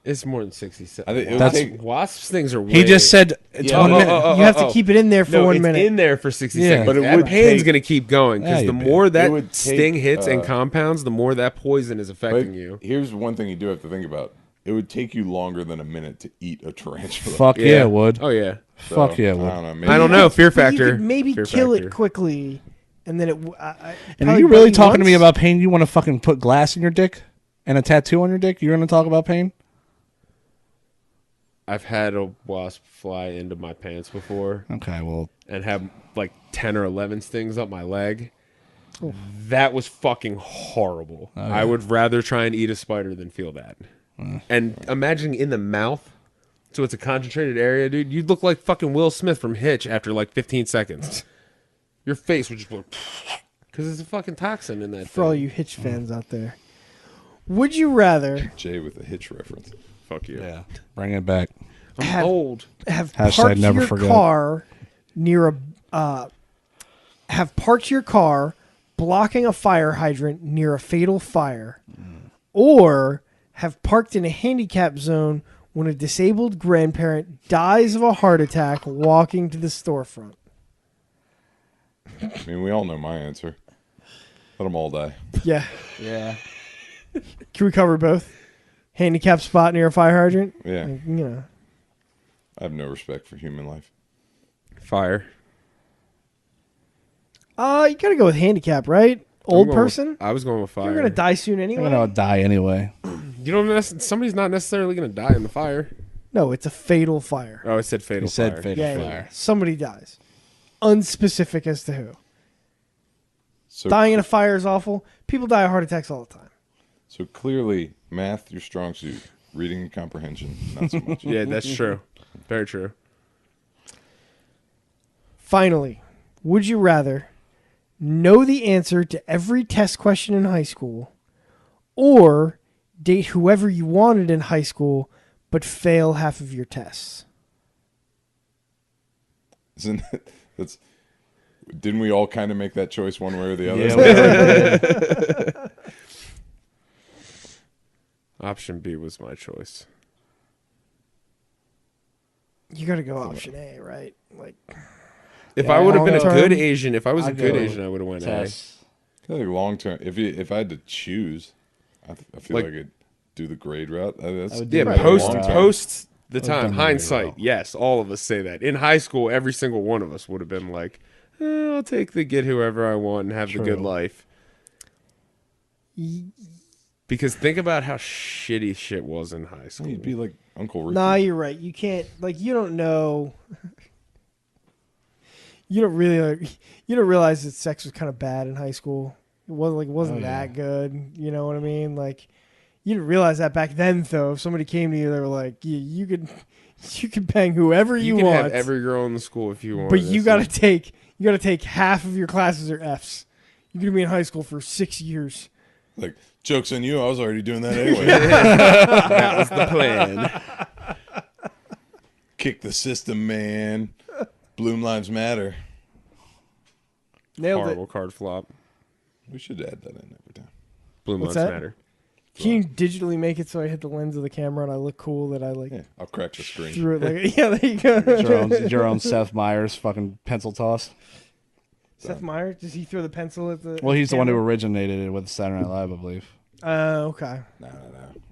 It's more than 60 I seconds. think it would That's- take. Wasps things are. Way, He just said it's Yeah. 1 Oh, minute. You have to keep it in there for no, 1 it's minute. in there for 60 Yeah. seconds. But it that would pain's take- gonna keep going because Yeah, the you more It that would sting take, hits and compounds, the more that poison is But affecting you. here's one thing you do have to think about. It would take you longer than a minute to eat a tarantula. Fuck yeah, it would. Oh yeah. So, Fuck yeah, it I would. don't know. Maybe I don't know. Fear But you factor. could maybe Fear kill factor. it quickly, and then it. And are probably you really bite talking to me once. about pain? You want to fucking put glass in your dick and a tattoo on your dick? You're going to talk about pain? I've had a wasp fly into my pants before Okay, well, and have like 10 or 11 stings up my leg. That was fucking horrible. I would rather try and eat a spider than feel that. And imagine in the mouth. So it's a concentrated area, dude. You'd look like fucking Will Smith from Hitch after like 15 seconds. Your face would just look because it's a fucking toxin in that. For all thing. you Hitch fans out there, would you rather Jay with a Hitch reference. Fuck you. yeah, bring it back. I'm old. Have Hashtag parked never your forget. car near a have parked your car blocking a fire hydrant near a fatal fire, or have parked in a handicap zone when a disabled grandparent dies of a heart attack walking to the storefront. I mean, we all know my answer. Let them all die. Yeah. Yeah. Can we cover both? Handicap spot near a fire hydrant? Yeah. Like, you know. I have no respect for human life. Fire. You gotta go with handicap, right? Old person? I was going with fire. You're gonna die soon I'm anyway. gonna die anyway. You don't. Somebody's not necessarily gonna die in the fire. No, it's a fatal fire. Oh, it said fatal. He said fire. fatal Yeah, fire. yeah. Somebody dies. Unspecific as to who. So Dying in a fire is awful. People die of heart attacks all the time. So clearly, math, your strong suit. Reading and comprehension, not so much. Yeah, that's true. Very true. Finally, would you rather know the answer to every test question in high school or date whoever you wanted in high school but fail half of your tests? Isn't that's? Didn't we all kind of make that choice one way or the other? Yeah, Option B was my choice. You got to go option A, right? Like, If Yeah, I would have been a long good term, Asian, if I was a I'd good go Asian, I would have went A. Test. I think long term. If I had to choose, I feel Like- like I'd do the grade route. That's I would do Yeah, Right. post long term. post the I've time, done very hindsight. well. Yes, all of us say that. In high school, every single one of us would have been like, I'll take the get whoever I want and have the good True. life. Because think about how shitty shit was in high school. You'd be like Uncle Ricky. nah, you're right. You can't, like, you don't know. You don't really, you don't realize that sex was kind of bad in high school. It wasn't Oh, yeah. that good. You know what I mean? Like, you didn't realize that back then, though. If somebody came to you, they were like, you could bang whoever you, you can want, have every girl in the school if you want. but you gotta take half of your classes are Fs. You're gonna be in high school for 6 years. Like, joke's on you. I was already doing that anyway. That was the plan. Kick the system, man. Bloom Lives Matter. Nailed Horrible it. card flop. We should add that in every time. Bloom What's Lives that? Matter. Can you digitally make it so I hit the lens of the camera and I look cool? That I like Yeah, I'll crack the screen. threw it like yeah. There you go. Your own Seth Meyers fucking pencil toss. Seth Meyers, does he throw the pencil at the? Well, he's the one who camera? originated it with Saturday Night Live, I believe. Okay. No.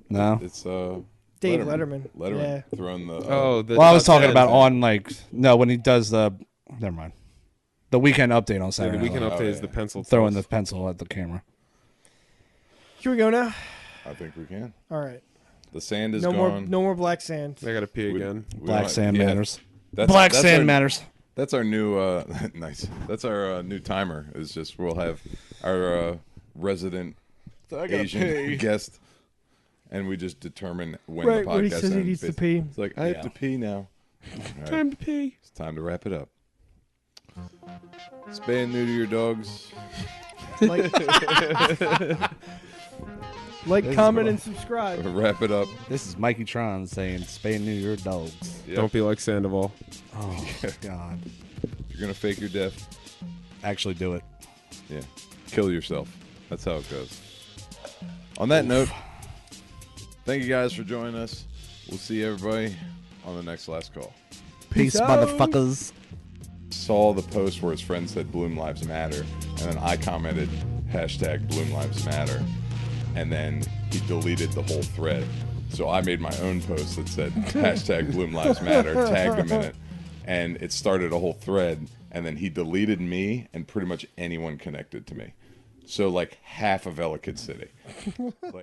No. It's Dave Letterman. Letterman throwing the. Oh, the Well, I was top talking 10. about on like no when he does the. Never mind. The weekend update on Yeah, Saturday the Night weekend Live. update Oh, is yeah. the pencil. Throwing the toss. pencil at the camera. Here we go now. I think we can. All right. The sand is No gone. more black sand. I gotta pee again. We Black don't- sand yeah, matters. That's, Black that's sand our, matters. That's our new nice. That's our new timer. Is just we'll have our resident Asian guest, and we just determine when Right, the podcast when he says he ends. needs to pee. It's like I have Yeah. to pee now. All right, Time to pee. it's time to wrap it up. Spay and neuter your dogs. Like, comment, and subscribe. Wrap it up. This is Mikey Tron saying, "Spay and neuter your dogs." Yep. Don't be like Sandoval. Oh God! If you're gonna fake your death, Actually, do it. yeah, kill yourself. That's how it goes. On that note, thank you guys for joining us. We'll see everybody on the next last call. Peace, out. motherfuckers. Saw the post where his friend said Bloom Lives Matter, and then I commented hashtag Bloom Lives Matter, and then he deleted the whole thread. So I made my own post that said hashtag Bloom Lives Matter, tagged him in it, and it started a whole thread, and then he deleted me and pretty much anyone connected to me. So like half of Ellicott City. Like,